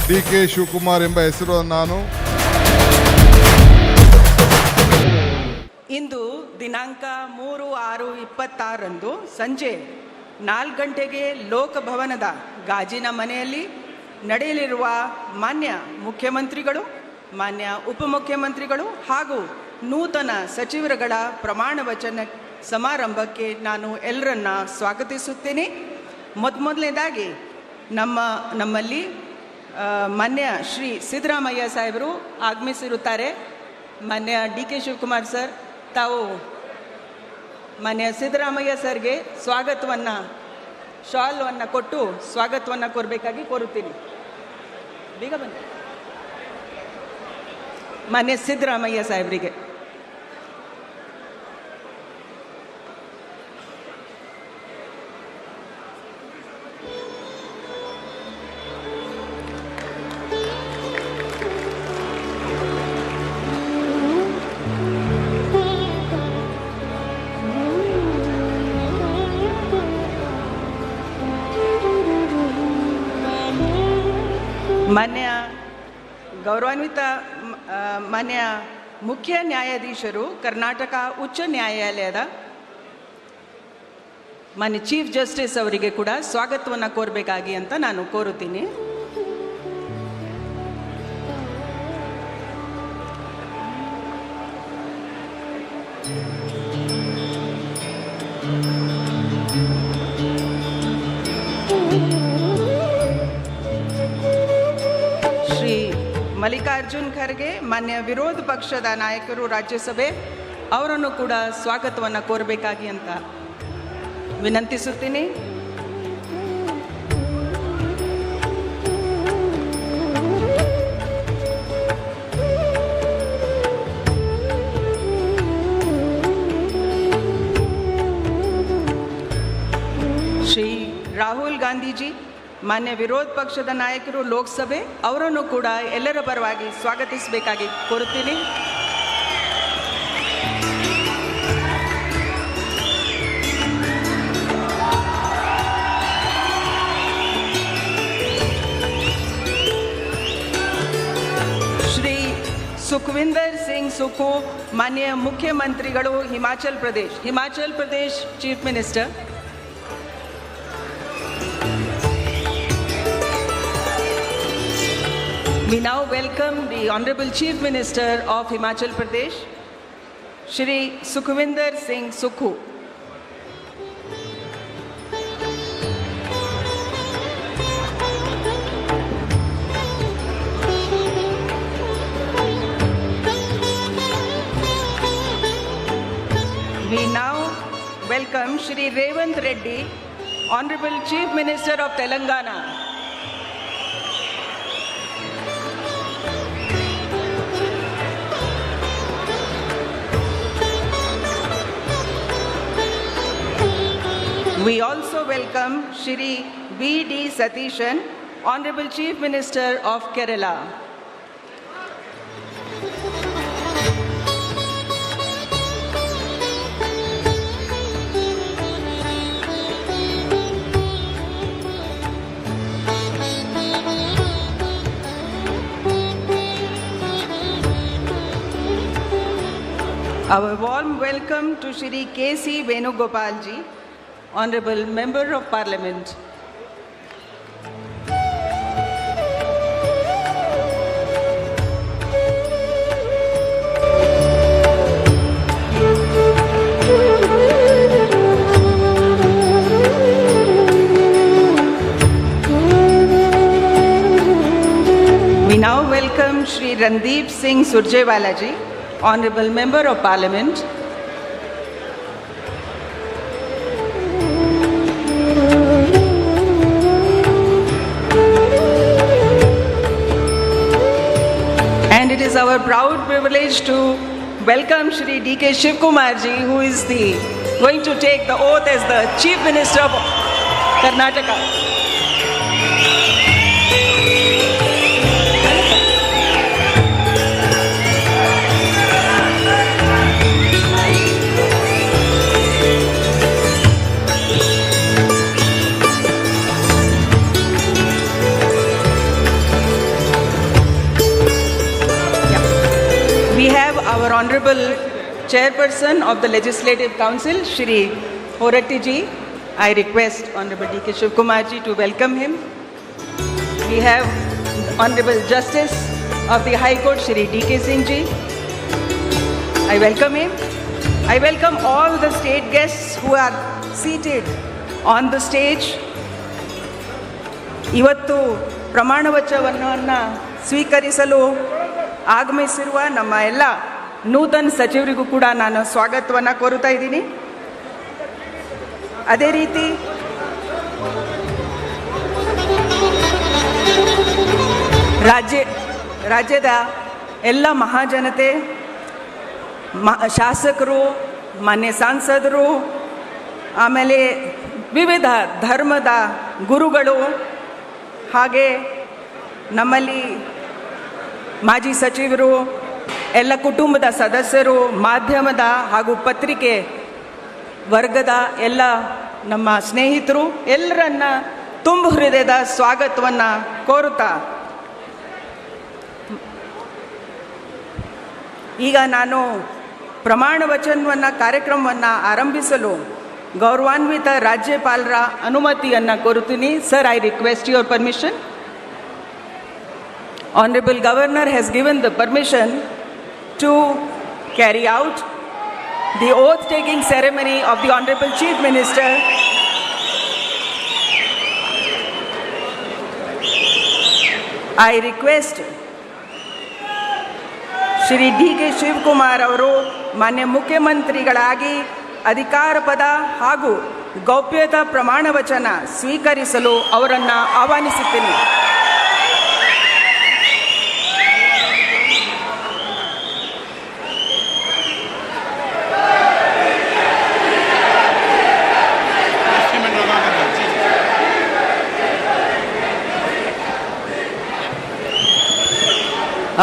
ಡಿ.ಕೆ. ಶಿವಕುಮಾರ್ ಎಂಬ ಹೆಸರು ನಾನು. ಇಂದು ದಿನಾಂಕ 3/6/26 ಸಂಜೆ 4 ಗಂಟೆಗೆ ಲೋಕಭವನದ ಗಾಜಿನ ಮನೆಯಲ್ಲಿ ನಡೆಯಲಿರುವ ಮಾನ್ಯ ಮುಖ್ಯಮಂತ್ರಿಗಳು, ಮಾನ್ಯ ಉಪಮುಖ್ಯಮಂತ್ರಿಗಳು ಹಾಗೂ ನೂತನ ಸಚಿವರುಗಳ ಪ್ರಮಾಣ ವಚನ ಸಮಾರಂಭಕ್ಕೆ ನಾನು ಎಲ್ಲರನ್ನ ಸ್ವಾಗತಿಸುತ್ತೇನೆ. ಮೊದಲನೇದಾಗಿ ನಮ್ಮಲ್ಲಿ ಮಾನ್ಯ ಶ್ರೀ ಸಿದ್ದರಾಮಯ್ಯ ಸಾಹೇಬರು ಆಗಮಿಸಿರುತ್ತಾರೆ. ಮಾನ್ಯ ಡಿ.ಕೆ. ಶಿವಕುಮಾರ್ ಸರ್, ತಾವು ಮಾನ್ಯ ಸಿದ್ದರಾಮಯ್ಯ ಸರ್ಗೆ ಶಾಲ್ವನ್ನು ಕೊಟ್ಟು ಸ್ವಾಗತವನ್ನು ಕೋರಬೇಕಾಗಿ ಕೋರುತ್ತೀನಿ. ಬೇಗ ಬನ್ನಿ. ಮಾನ್ಯ ಸಿದ್ದರಾಮಯ್ಯ ಸಾಹೇಬರಿಗೆ ಗೌರವಾನ್ವಿತ ಮಾನ್ಯ ಮುಖ್ಯ ನ್ಯಾಯಾಧೀಶರು, ಕರ್ನಾಟಕ ಉಚ್ಚ ನ್ಯಾಯಾಲಯದ ಮಾನ್ಯ ಚೀಫ್ ಜಸ್ಟಿಸ್ ಅವರಿಗೆ ಕೂಡ ಸ್ವಾಗತವನ್ನು ಕೋರಬೇಕಾಗಿ ಅಂತ ನಾನು ಕೋರುತ್ತೀನಿ. ಮಲ್ಲಿಕಾರ್ಜುನ್ ಖರ್ಗೆ, ಮಾನ್ಯ ವಿರೋಧ ಪಕ್ಷದ ನಾಯಕರು ರಾಜ್ಯಸಭೆ, ಅವರನ್ನು ಕೂಡ ಸ್ವಾಗತವನ್ನು ಕೋರಬೇಕಾಗಿ ಅಂತ ವಿನಂತಿಸುತ್ತೀನಿ. ಶ್ರೀ ರಾಹುಲ್ ಗಾಂಧೀಜಿ, ಮಾನ್ಯ ವಿರೋಧ ಪಕ್ಷದ ನಾಯಕರು ಲೋಕಸಭೆ, ಅವರನ್ನು ಕೂಡ ಎಲ್ಲರ ಪರವಾಗಿ ಸ್ವಾಗತಿಸಬೇಕಾಗಿ ಕೋರುತ್ತೀನಿ. ಶ್ರೀ ಸುಖವಿಂದರ್ ಸಿಂಗ್ ಸುಖು, ಮಾನ್ಯ ಮುಖ್ಯಮಂತ್ರಿಗಳು Himachal Pradesh chief minister. We now welcome the Honorable Chief Minister of Himachal Pradesh, Shri Sukhvinder Singh Sukhu. We now welcome Shri Revanth Reddy, Honorable Chief Minister of Telangana. We also welcome Shri V.D. Satishan, Honorable Chief Minister of Kerala. Our warm welcome to Shri K.C. Venugopal ji, Honorable Member of Parliament. We now welcome Shri Randeep Singh Surjewala ji, Honorable Member of Parliament. And it is our proud privilege to welcome Shri D.K. Shivkumar ji, who is going to take the oath as the Chief Minister of Karnataka. our Honorable Chairperson of the Legislative Council, Shri Horatti ji. I request Honorable D.K. Shivkumar ji to welcome him. We have Honorable Justice of the High Court, Shri D.K. Singh ji. I welcome him. I welcome all the state guests who are seated on the stage. ಇವತ್ತು ಪ್ರಮಾಣ ವಚನವನ್ನು ಸ್ವೀಕರಿಸಲು ಆಗಮಿಸಿರುವ ನಮ್ಮ ಎಲ್ಲ ನೂತನ ಸಚಿವರಿಗೂ ಕೂಡ ನಾನು ಸ್ವಾಗತವನ್ನು ಕೋರುತ್ತಾ ಇದ್ದೀನಿ. ಅದೇ ರೀತಿ ರಾಜ್ಯದ ಎಲ್ಲ ಮಹಾಜನತೆ, ಶಾಸಕರು, ಮಾನ್ಯ ಸಂಸದರು, ಆಮೇಲೆ ವಿವಿಧ ಧರ್ಮದ ಗುರುಗಳು, ಹಾಗೆ ನಮ್ಮಲ್ಲಿ ಮಾಜಿ ಸಚಿವರು, ಎಲ್ಲ ಕುಟುಂಬದ ಸದಸ್ಯರು, ಮಾಧ್ಯಮದ ಹಾಗೂ ಪತ್ರಿಕೆ ವರ್ಗದ ಎಲ್ಲ ನಮ್ಮ ಸ್ನೇಹಿತರು ಎಲ್ಲರನ್ನ ತುಂಬ ಹೃದಯದ ಸ್ವಾಗತವನ್ನು ಕೋರುತ್ತಾ ಈಗ ನಾನು ಪ್ರಮಾಣ ವಚನವನ್ನು ಕಾರ್ಯಕ್ರಮವನ್ನು ಆರಂಭಿಸಲು ಗೌರವಾನ್ವಿತ ರಾಜ್ಯಪಾಲರ ಅನುಮತಿಯನ್ನು ಕೋರುತ್ತೀನಿ. Sir, I request your permission. Honorable Governor has given the permission to carry out the oath-taking ceremony of the Honorable Chief Minister. I request Shri D.K. Shivkumar ಅವರು ಮಾನ್ಯ ಮುಖ್ಯಮಂತ್ರಿಗಳಾಗಿ ಅಧಿಕಾರ ಪದ ಹಾಗೂ ಗೌಪ್ಯತಾ ಪ್ರಮಾಣ ವಚನ ಸ್ವೀಕರಿಸಲು ಅವರನ್ನು ಆಹ್ವಾನಿಸುತ್ತೇನೆ.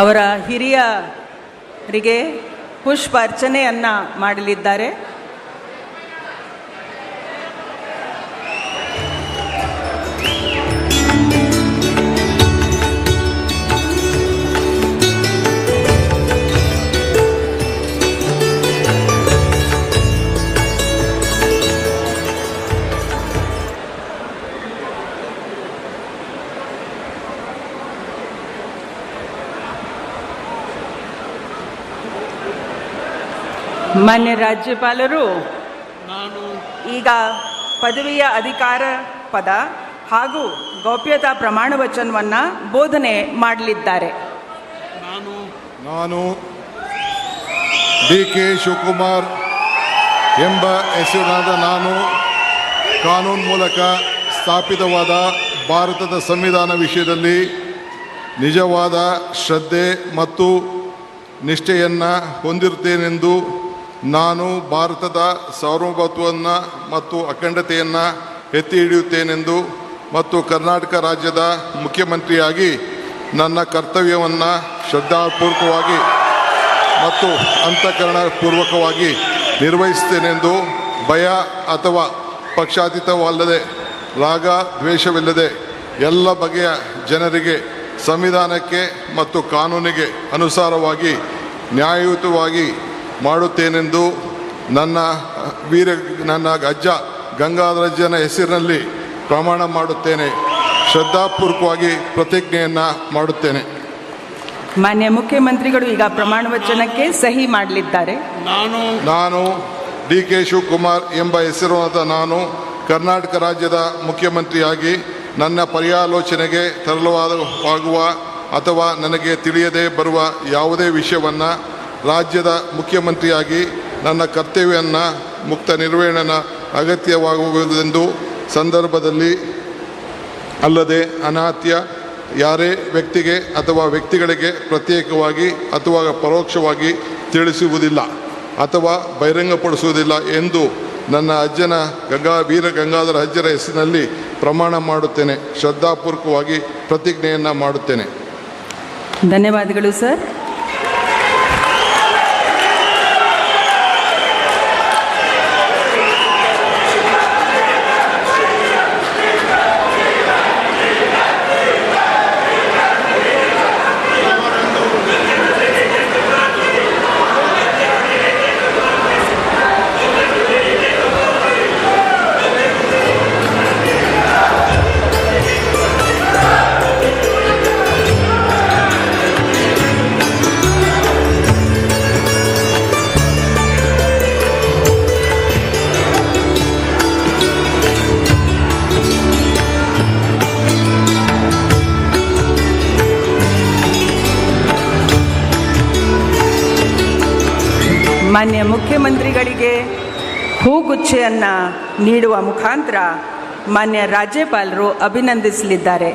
ಅವರ ಹಿರಿಯರಿಗೆ ಪುಷ್ಪ ಅರ್ಚನೆಯನ್ನು ಮಾಡಲಿದ್ದಾರೆ. ಮಾನ್ಯ ರಾಜ್ಯಪಾಲರು ಈಗ ಪದವಿಯ ಅಧಿಕಾರ ಪದ ಹಾಗೂ ಗೌಪ್ಯತಾ ಪ್ರಮಾಣ ವಚನವನ್ನು ಬೋಧನೆ ಮಾಡಲಿದ್ದಾರೆ. ನಾನು ಡಿ.ಕೆ. ಶಿವಕುಮಾರ್ ಎಂಬ ಹೆಸರಿನಾದ ನಾನು ಕಾನೂನು ಮೂಲಕ ಸ್ಥಾಪಿತವಾದ ಭಾರತದ ಸಂವಿಧಾನ ವಿಷಯದಲ್ಲಿ ನಿಜವಾದ ಶ್ರದ್ಧೆ ಮತ್ತು ನಿಷ್ಠೆಯನ್ನು ಹೊಂದಿರುತ್ತೇನೆಂದು, ನಾನು ಭಾರತದ ಸಾರ್ವಭೌಮತ್ವವನ್ನು ಮತ್ತು ಅಖಂಡತೆಯನ್ನು ಎತ್ತಿ ಹಿಡಿಯುತ್ತೇನೆಂದು ಮತ್ತು ಕರ್ನಾಟಕ ರಾಜ್ಯದ ಮುಖ್ಯಮಂತ್ರಿಯಾಗಿ ನನ್ನ ಕರ್ತವ್ಯವನ್ನು ಶ್ರದ್ಧಾಪೂರ್ವಕವಾಗಿ ಮತ್ತು ಅಂತಃಕರಣಪೂರ್ವಕವಾಗಿ ನಿರ್ವಹಿಸುತ್ತೇನೆಂದು ಭಯ ಅಥವಾ ಪಕ್ಷಾತೀತವಲ್ಲದೆ, ರಾಗ ದ್ವೇಷವಿಲ್ಲದೆ ಎಲ್ಲ ಬಗೆಯ ಜನರಿಗೆ ಸಂವಿಧಾನಕ್ಕೆ ಮತ್ತು ಕಾನೂನಿಗೆ ಅನುಸಾರವಾಗಿ ನ್ಯಾಯಯುತವಾಗಿ ಮಾಡುತ್ತೇನೆಂದು ನನ್ನ ಅಜ್ಜ ಗಂಗಾಧರಜ್ಜನ ಹೆಸರಿನಲ್ಲಿ ಪ್ರಮಾಣ ಮಾಡುತ್ತೇನೆ. ಶ್ರದ್ಧಾಪೂರ್ವಕವಾಗಿ ಪ್ರತಿಜ್ಞೆಯನ್ನು ಮಾಡುತ್ತೇನೆ. ಮಾನ್ಯ ಮುಖ್ಯಮಂತ್ರಿಗಳು ಈಗ ಪ್ರಮಾಣ ವಚನಕ್ಕೆ ಸಹಿ ಮಾಡಲಿದ್ದಾರೆ. ನಾನು ಡಿ.ಕೆ. ಶಿವಕುಮಾರ್ ಎಂಬ ಹೆಸರಾದ ನಾನು ಕರ್ನಾಟಕ ರಾಜ್ಯದ ಮುಖ್ಯಮಂತ್ರಿಯಾಗಿ ನನ್ನ ಪರ್ಯಾಲೋಚನೆಗೆ ತರಲಾಗುವ ಅಥವಾ ನನಗೆ ತಿಳಿಯದೇ ಬರುವ ಯಾವುದೇ ವಿಷಯವನ್ನು ರಾಜ್ಯದ ಮುಖ್ಯಮಂತ್ರಿಯಾಗಿ ನನ್ನ ಕರ್ತವ್ಯವನ್ನು ಮುಕ್ತ ನಿರ್ವಹಣೆ ಅಗತ್ಯವಾಗುವುದೆಂದು ಸಂದರ್ಭದಲ್ಲಿ ಅಲ್ಲದೆ ಅನಾತ್ಯ ಯಾರೇ ವ್ಯಕ್ತಿಗೆ ಅಥವಾ ವ್ಯಕ್ತಿಗಳಿಗೆ ಪ್ರತ್ಯೇಕವಾಗಿ ಅಥವಾ ಪರೋಕ್ಷವಾಗಿ ತಿಳಿಸುವುದಿಲ್ಲ ಅಥವಾ ಬಹಿರಂಗಪಡಿಸುವುದಿಲ್ಲ ಎಂದು ನನ್ನ ಅಜ್ಜನ ವೀರ ಗಂಗಾಧರ ಅಜ್ಜರ ಹೆಸರಿನಲ್ಲಿ ಪ್ರಮಾಣ ಮಾಡುತ್ತೇನೆ. ಶ್ರದ್ಧಾಪೂರ್ವಕವಾಗಿ ಪ್ರತಿಜ್ಞೆಯನ್ನು ಮಾಡುತ್ತೇನೆ. ಧನ್ಯವಾದಗಳು ಸರ್. ಮಾನ್ಯ ಮುಖ್ಯಮಂತ್ರಿಗಳಿಗೆ ಹೂಗುಚ್ಛೆಯನ್ನು ನೀಡುವ ಮುಖಾಂತರ ಮಾನ್ಯ ರಾಜ್ಯಪಾಲರು ಅಭಿನಂದಿಸಲಿದ್ದಾರೆ.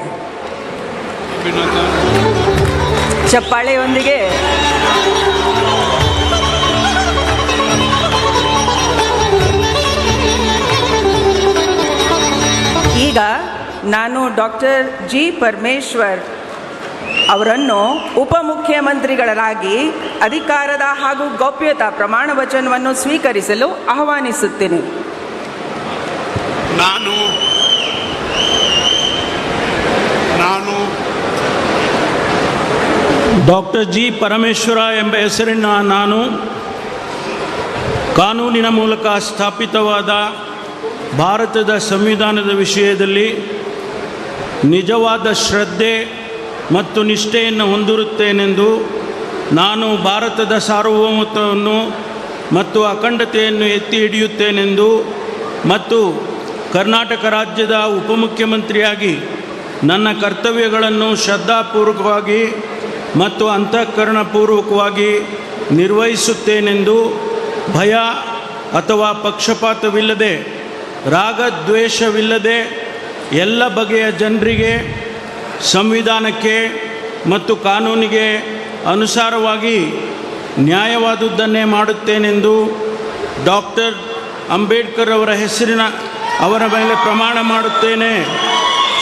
ಚಪ್ಪಾಳೆಯೊಂದಿಗೆ ಈಗ ನಾನು ಡಾಕ್ಟರ್ ಜಿ ಪರಮೇಶ್ವರ್ ಅವರನ್ನು ಉಪಮುಖ್ಯಮಂತ್ರಿಗಳಾಗಿ ಅಧಿಕಾರದ ಹಾಗೂ ಗೌಪ್ಯತಾ ಪ್ರಮಾಣ ವಚನವನ್ನು ಸ್ವೀಕರಿಸಲು ಆಹ್ವಾನಿಸುತ್ತೇನೆ. ನಾನು ಡಾಕ್ಟರ್ ಜಿ ಪರಮೇಶ್ವರ ಎಂಬ ಹೆಸರಿನ ನಾನು ಕಾನೂನಿನ ಮೂಲಕ ಸ್ಥಾಪಿತವಾದ ಭಾರತದ ಸಂವಿಧಾನದ ವಿಷಯದಲ್ಲಿ ನಿಜವಾದ ಶ್ರದ್ಧೆ ಮತ್ತು ನಿಷ್ಠೆಯನ್ನು ಹೊಂದಿರುತ್ತೇನೆಂದು ನಾನು ಭಾರತದ ಸಾರ್ವಭೌಮತ್ವವನ್ನು ಮತ್ತು ಅಖಂಡತೆಯನ್ನು ಎತ್ತಿ ಹಿಡಿಯುತ್ತೇನೆಂದು ಮತ್ತು ಕರ್ನಾಟಕ ರಾಜ್ಯದ ಉಪಮುಖ್ಯಮಂತ್ರಿಯಾಗಿ ನನ್ನ ಕರ್ತವ್ಯಗಳನ್ನು ಶ್ರದ್ಧಾಪೂರ್ವಕವಾಗಿ ಮತ್ತು ಅಂತಃಕರಣಪೂರ್ವಕವಾಗಿ ನಿರ್ವಹಿಸುತ್ತೇನೆಂದು ಭಯ ಅಥವಾ ಪಕ್ಷಪಾತವಿಲ್ಲದೆ ರಾಗದ್ವೇಷವಿಲ್ಲದೆ ಎಲ್ಲ ಬಗೆಯ ಜನರಿಗೆ ಸಂವಿಧಾನಕ್ಕೆ ಮತ್ತು ಕಾನೂನಿಗೆ ಅನುಸಾರವಾಗಿ ನ್ಯಾಯವಾದುದನ್ನೇ ಮಾಡುತ್ತೇನೆಂದು ಡಾಕ್ಟರ್ ಅಂಬೇಡ್ಕರ್ ಅವರ ಮೇಲೆ ಪ್ರಮಾಣ ಮಾಡುತ್ತೇನೆ.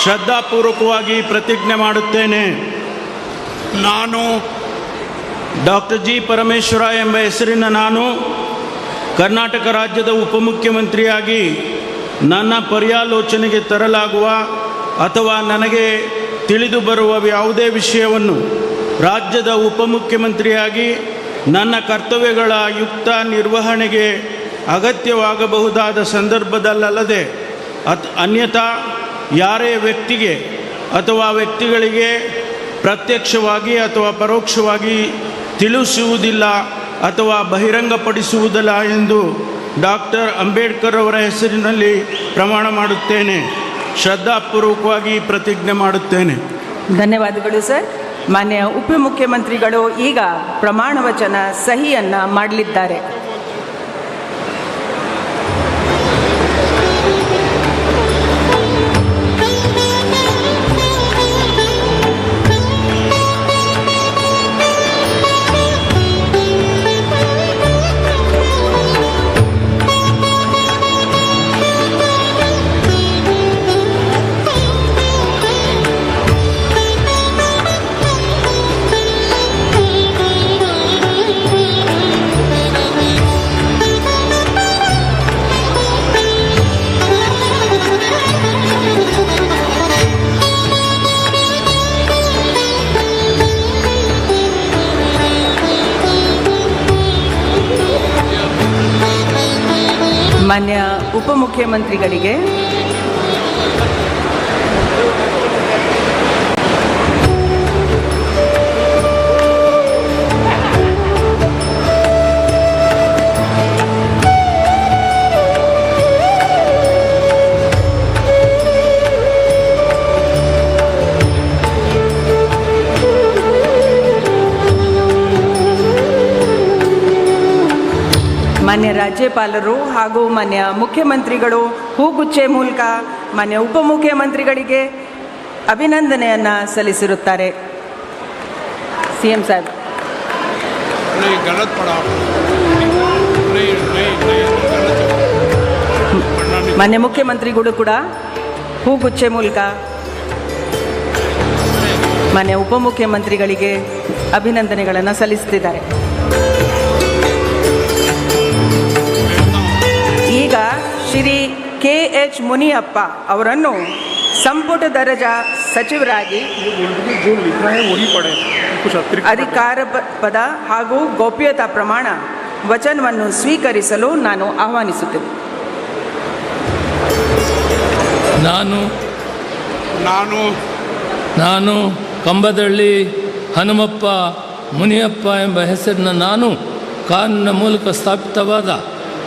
ಶ್ರದ್ಧಾಪೂರ್ವಕವಾಗಿ ಪ್ರತಿಜ್ಞೆ ಮಾಡುತ್ತೇನೆ. ನಾನು ಡಾಕ್ಟರ್ ಜಿ ಪರಮೇಶ್ವರ ಎಂಬ ಹೆಸರಿನ ನಾನು ಕರ್ನಾಟಕ ರಾಜ್ಯದ ಉಪಮುಖ್ಯಮಂತ್ರಿಯಾಗಿ ನನ್ನ ಪರ್ಯಾಲೋಚನೆಗೆ ತರಲಾಗುವ ಅಥವಾ ನನಗೆ ತಿಳಿದು ಬರುವ ಯಾವುದೇ ವಿಷಯವನ್ನು ರಾಜ್ಯದ ಉಪಮುಖ್ಯಮಂತ್ರಿಯಾಗಿ ನನ್ನ ಕರ್ತವ್ಯಗಳ ಯುಕ್ತ ನಿರ್ವಹಣೆಗೆ ಅಗತ್ಯವಾಗಬಹುದಾದ ಸಂದರ್ಭದಲ್ಲದೆ ಅನ್ಯಥಾ ಯಾರೇ ವ್ಯಕ್ತಿಗೆ ಅಥವಾ ವ್ಯಕ್ತಿಗಳಿಗೆ ಪ್ರತ್ಯಕ್ಷವಾಗಿ ಅಥವಾ ಪರೋಕ್ಷವಾಗಿ ತಿಳಿಸುವುದಿಲ್ಲ ಅಥವಾ ಬಹಿರಂಗಪಡಿಸುವುದಿಲ್ಲ ಎಂದು ಡಾಕ್ಟರ್ ಅಂಬೇಡ್ಕರ್ ಅವರ ಹೆಸರಿನಲ್ಲಿ ಪ್ರಮಾಣ ಮಾಡುತ್ತೇನೆ. ಶ್ರದ್ಧಾಪೂರ್ವಕವಾಗಿ ಪ್ರತಿಜ್ಞೆ ಮಾಡುತ್ತೇನೆ. ಧನ್ಯವಾದಗಳು ಸರ್. ಮಾನ್ಯ ಉಪಮುಖ್ಯಮಂತ್ರಿಗಳು ಈಗ ಪ್ರಮಾಣ ವಚನ ಸಹಿಯನ್ನು ಮಾಡಲಿದ್ದಾರೆ. ಮಾನ್ಯ ಉಪಮುಖ್ಯಮಂತ್ರಿಗಳಿಗೆ ಮಾನ್ಯ ರಾಜ್ಯಪಾಲರು ಹಾಗೂ ಮಾನ್ಯ ಮುಖ್ಯಮಂತ್ರಿಗಳು ಹೂಗುಚ್ಛೆ ಮೂಲಕ ಮಾನ್ಯ ಉಪಮುಖ್ಯಮಂತ್ರಿಗಳಿಗೆ ಅಭಿನಂದನೆಯನ್ನು ಸಲ್ಲಿಸಿರುತ್ತಾರೆ. ಸಿಎಂ ಸಾಹೇಬ್. ಮಾನ್ಯ ಮುಖ್ಯಮಂತ್ರಿಗಳು ಕೂಡ ಹೂಗುಚ್ಛೆ ಮೂಲಕ ಮಾನ್ಯ ಉಪಮುಖ್ಯಮಂತ್ರಿಗಳಿಗೆ ಅಭಿನಂದನೆಗಳನ್ನು ಸಲ್ಲಿಸುತ್ತಿದ್ದಾರೆ. ಈಗ ಶ್ರೀ KH ಮುನಿಯಪ್ಪ ಅವರನ್ನು ಸಂಪುಟ ದರ್ಜಾ ಸಚಿವರಾಗಿ ಅಧಿಕಾರ ಪದ ಹಾಗೂ ಗೌಪ್ಯತಾ ಪ್ರಮಾಣ ವಚನವನ್ನು ಸ್ವೀಕರಿಸಲು ನಾನು ಆಹ್ವಾನಿಸುತ್ತೇನೆ. ನಾನು ಕಂಬದಳ್ಳಿ ಹನುಮಪ್ಪ ಮುನಿಯಪ್ಪ ಎಂಬ ಹೆಸರಿನ ನಾನು ಕಾನೂನಿನ ಮೂಲಕ ಸ್ಥಾಪಿತವಾದ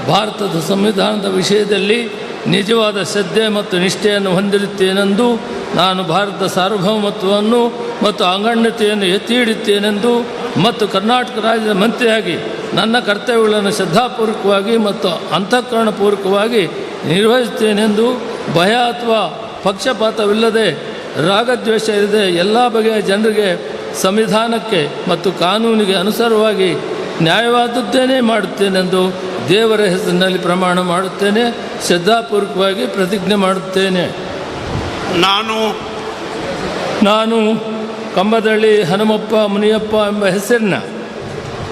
ಭಾರತದ ಸಂವಿಧಾನದ ವಿಷಯದಲ್ಲಿ ನಿಜವಾದ ಶ್ರದ್ಧೆ ಮತ್ತು ನಿಷ್ಠೆಯನ್ನು ಹೊಂದಿರುತ್ತೇನೆಂದು ನಾನು ಭಾರತದ ಸಾರ್ವಭೌಮತ್ವವನ್ನು ಮತ್ತು ಅಖಂಡತೆಯನ್ನು ಎತ್ತಿ ಹಿಡಿಯುತ್ತೇನೆಂದು ಮತ್ತು ಕರ್ನಾಟಕ ರಾಜ್ಯದ ಮಂತ್ರಿಯಾಗಿ ನನ್ನ ಕರ್ತವ್ಯಗಳನ್ನು ಶ್ರದ್ಧಾಪೂರ್ವಕವಾಗಿ ಮತ್ತು ಅಂತಃಕರಣಪೂರ್ವಕವಾಗಿ ನಿರ್ವಹಿಸುತ್ತೇನೆಂದು ಭಯ ಅಥವಾ ಪಕ್ಷಪಾತವಿಲ್ಲದೆ ರಾಗದ್ವೇಷ ಇಲ್ಲದೆ ಎಲ್ಲ ಬಗೆಯ ಜನರಿಗೆ ಸಂವಿಧಾನಕ್ಕೆ ಮತ್ತು ಕಾನೂನಿಗೆ ಅನುಸಾರವಾಗಿ ನ್ಯಾಯವಾದದ್ದೇನೇ ಮಾಡುತ್ತೇನೆಂದು ದೇವರ ಹೆಸರಿನಲ್ಲಿ ಪ್ರಮಾಣ ಮಾಡುತ್ತೇನೆ. ಶ್ರದ್ಧಾಪೂರ್ವಕವಾಗಿ ಪ್ರತಿಜ್ಞೆ ಮಾಡುತ್ತೇನೆ. ನಾನು ಕಂಬದಳ್ಳಿ ಹನುಮಪ್ಪ ಮುನಿಯಪ್ಪ ಎಂಬ ಹೆಸರಿನ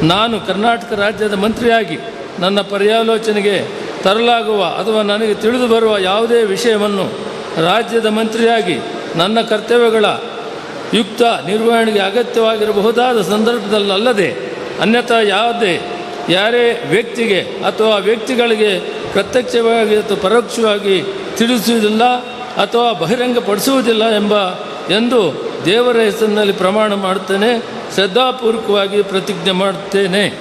ನಾನು ಕರ್ನಾಟಕ ರಾಜ್ಯದ ಮಂತ್ರಿಯಾಗಿ ನನ್ನ ಪರ್ಯಾಲೋಚನೆಗೆ ತರಲಾಗುವ ಅಥವಾ ನನಗೆ ತಿಳಿದು ಬರುವ ಯಾವುದೇ ವಿಷಯವನ್ನು ರಾಜ್ಯದ ಮಂತ್ರಿಯಾಗಿ ನನ್ನ ಕರ್ತವ್ಯಗಳ ಯುಕ್ತ ನಿರ್ವಹಣೆಗೆ ಅಗತ್ಯವಾಗಿರಬಹುದಾದ ಸಂದರ್ಭದಲ್ಲದೆ ಅನ್ಯಥಾ ಯಾರೇ ವ್ಯಕ್ತಿಗೆ ಅಥವಾ ವ್ಯಕ್ತಿಗಳಿಗೆ ಪ್ರತ್ಯಕ್ಷವಾಗಿ ಅಥವಾ ಪರೋಕ್ಷವಾಗಿ ತಿಳಿಸುವುದಿಲ್ಲ ಅಥವಾ ಬಹಿರಂಗಪಡಿಸುವುದಿಲ್ಲ ಎಂದು ದೇವರ ಹೆಸರಿನಲ್ಲಿ ಪ್ರಮಾಣ ಮಾಡುತ್ತೇನೆ. ಶ್ರದ್ಧಾಪೂರ್ವಕವಾಗಿ ಪ್ರತಿಜ್ಞೆ ಮಾಡುತ್ತೇನೆ.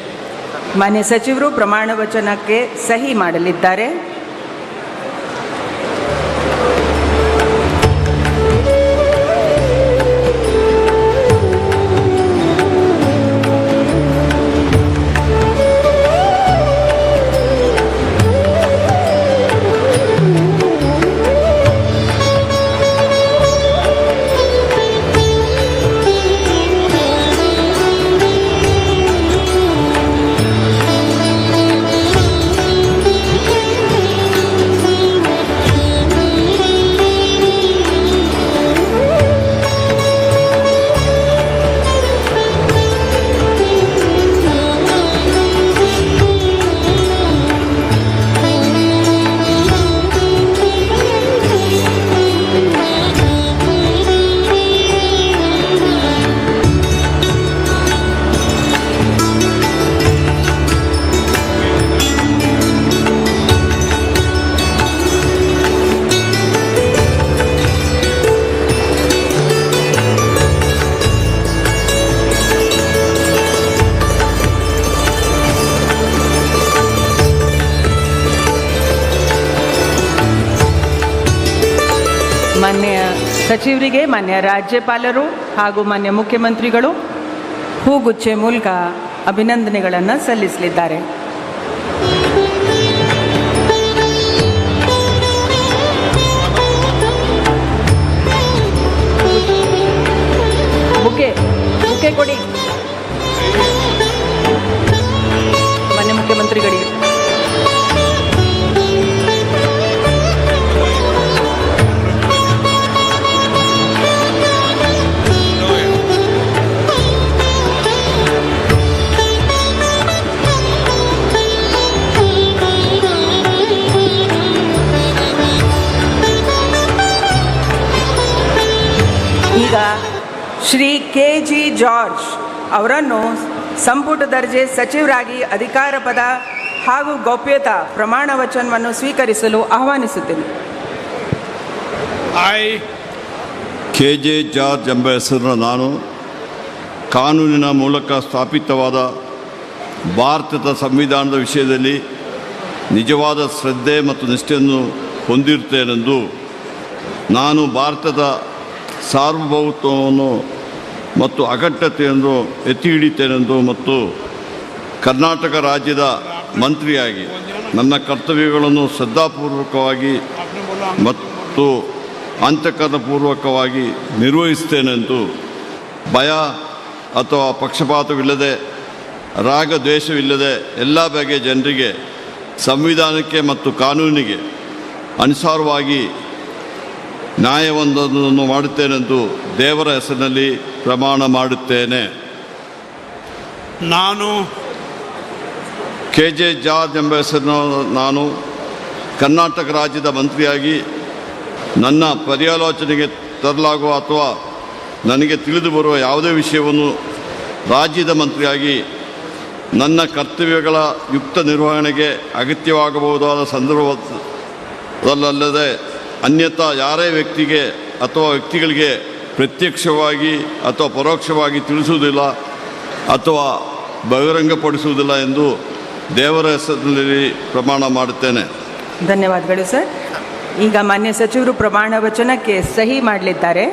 ಮಾನ್ಯ ಸಚಿವರು ಪ್ರಮಾಣ ವಚನಕ್ಕೆ ಸಹಿ ಮಾಡಲಿದ್ದಾರೆ. ಮಾನ್ಯ ಸಚಿವರಿಗೆ ಮಾನ್ಯ ರಾಜ್ಯಪಾಲರು ಹಾಗೂ ಮಾನ್ಯ ಮುಖ್ಯಮಂತ್ರಿಗಳು ಹೂಗುಚ್ಚೆ ಮೂಲಕ ಅಭಿನಂದನೆಗಳನ್ನು ಸಲ್ಲಿಸಲಿದ್ದಾರೆ. ಬುಕ್ಕೆ ಕೊಡಿ ಮಾನ್ಯ ಮುಖ್ಯಮಂತ್ರಿಗಳಿಗೆ. ಈಗ ಶ್ರೀ KG ಜಾರ್ಜ್ ಅವರನ್ನು ಸಂಪುಟ ದರ್ಜೆ ಸಚಿವರಾಗಿ ಅಧಿಕಾರ ಪದ ಹಾಗೂ ಗೌಪ್ಯತಾ ಪ್ರಮಾಣ ವಚನವನ್ನು ಸ್ವೀಕರಿಸಲು ಆಹ್ವಾನಿಸುತ್ತೇನೆ. KJ ಜಾರ್ಜ್ ಎಂಬ ಹೆಸರಿನ ನಾನು ಕಾನೂನಿನ ಮೂಲಕ ಸ್ಥಾಪಿತವಾದ ಭಾರತದ ಸಂವಿಧಾನದ ವಿಷಯದಲ್ಲಿ ನಿಜವಾದ ಶ್ರದ್ಧೆ ಮತ್ತು ನಿಷ್ಠೆಯನ್ನು ಹೊಂದಿರುತ್ತೇನೆಂದು ನಾನು ಭಾರತದ ಸಾರ್ವಭೌಮತ್ವವನ್ನು ಮತ್ತು ಅಖಂಡತೆಯನ್ನು ಎತ್ತಿ ಹಿಡಿಯುತ್ತೇನೆಂದು ಮತ್ತು ಕರ್ನಾಟಕ ರಾಜ್ಯದ ಮಂತ್ರಿಯಾಗಿ ನನ್ನ ಕರ್ತವ್ಯಗಳನ್ನು ಶ್ರದ್ಧಾಪೂರ್ವಕವಾಗಿ ಮತ್ತು ಅಂತಃಕರಣಪೂರ್ವಕವಾಗಿ ನಿರ್ವಹಿಸುತ್ತೇನೆಂದು ಭಯ ಅಥವಾ ಪಕ್ಷಪಾತವಿಲ್ಲದೆ ರಾಗದ್ವೇಷವಿಲ್ಲದೆ ಎಲ್ಲ ಬಗೆಯ ಜನರಿಗೆ ಸಂವಿಧಾನಕ್ಕೆ ಮತ್ತು ಕಾನೂನಿಗೆ ಅನುಸಾರವಾಗಿ ನ್ಯಾಯವೊಂದನ್ನು ಮಾಡುತ್ತೇನೆಂದು ದೇವರ ಹೆಸರಿನಲ್ಲಿ ಪ್ರಮಾಣ ಮಾಡುತ್ತೇನೆ. ನಾನು KJ ಜಾರ್ಜ್ ಎಂಬ ಹೆಸರಿನ ನಾನು ಕರ್ನಾಟಕ ರಾಜ್ಯದ ಮಂತ್ರಿಯಾಗಿ ನನ್ನ ಪರ್ಯಾಲೋಚನೆಗೆ ತರಲಾಗುವ ಅಥವಾ ನನಗೆ ತಿಳಿದು ಬರುವ ಯಾವುದೇ ವಿಷಯವನ್ನು ರಾಜ್ಯದ ಮಂತ್ರಿಯಾಗಿ ನನ್ನ ಕರ್ತವ್ಯಗಳ ಯುಕ್ತ ನಿರ್ವಹಣೆಗೆ ಅಗತ್ಯವಾಗಬಹುದಾದ ಸಂದರ್ಭದಲ್ಲದೆ ಅನ್ಯಥಾ ಯಾರೇ ವ್ಯಕ್ತಿಗೆ ಅಥವಾ ವ್ಯಕ್ತಿಗಳಿಗೆ ಪ್ರತ್ಯಕ್ಷವಾಗಿ ಅಥವಾ ಪರೋಕ್ಷವಾಗಿ ತಿಳಿಸುವುದಿಲ್ಲ ಅಥವಾ ಬಹಿರಂಗಪಡಿಸುವುದಿಲ್ಲ ಎಂದು ದೇವರ ಹೆಸರಿನಲ್ಲಿ ಪ್ರಮಾಣ ಮಾಡುತ್ತೇನೆ. ಧನ್ಯವಾದಗಳು ಸರ್. ಈಗ ಮಾನ್ಯ ಸಚಿವರು ಪ್ರಮಾಣ ವಚನಕ್ಕೆ ಸಹಿ ಮಾಡಲಿದ್ದಾರೆ.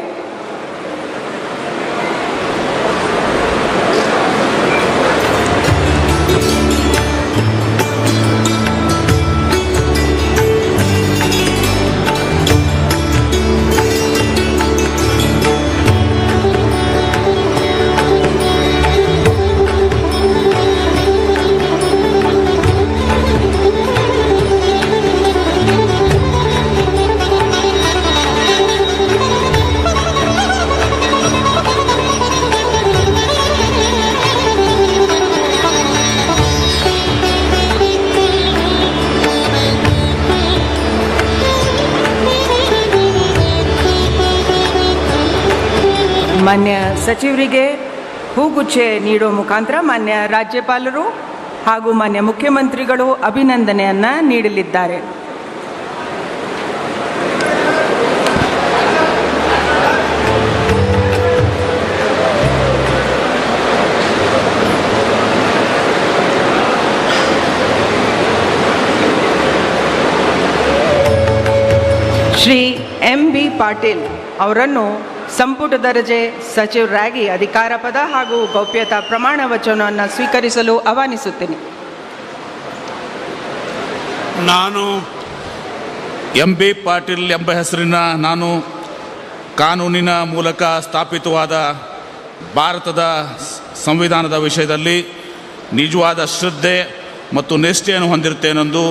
ಮಾನ್ಯ ಸಚಿವರಿಗೆ ಹೂಗುಚ್ಛೆ ನೀಡುವ ಮುಖಾಂತರ ಮಾನ್ಯ ರಾಜ್ಯಪಾಲರು ಹಾಗೂ ಮಾನ್ಯ ಮುಖ್ಯಮಂತ್ರಿಗಳು ಅಭಿನಂದನೆಯನ್ನು ನೀಡಲಿದ್ದಾರೆ. ಶ್ರೀ ಎಂ.ಬಿ. ಪಾಟೀಲ್ ಅವರನ್ನು ಸಂಪುಟ ದರ್ಜೆ ಸಚಿವರಾಗಿ ಅಧಿಕಾರ ಪದ ಹಾಗೂ ಗೌಪ್ಯತಾ ಪ್ರಮಾಣ ವಚನವನ್ನು ಸ್ವೀಕರಿಸಲು ಆಹ್ವಾನಿಸುತ್ತೇನೆ. ನಾನು ಎಂ.ಬಿ. ಪಾಟೀಲ್ ಎಂಬ ಹೆಸರಿನ ನಾನು ಕಾನೂನಿನ ಮೂಲಕ ಸ್ಥಾಪಿತವಾದ ಭಾರತದ ಸಂವಿಧಾನದ ವಿಷಯದಲ್ಲಿ ನಿಜವಾದ ಶ್ರದ್ಧೆ ಮತ್ತು ನಿಷ್ಠೆಯನ್ನು ಹೊಂದಿರುತ್ತೇನೆಂದು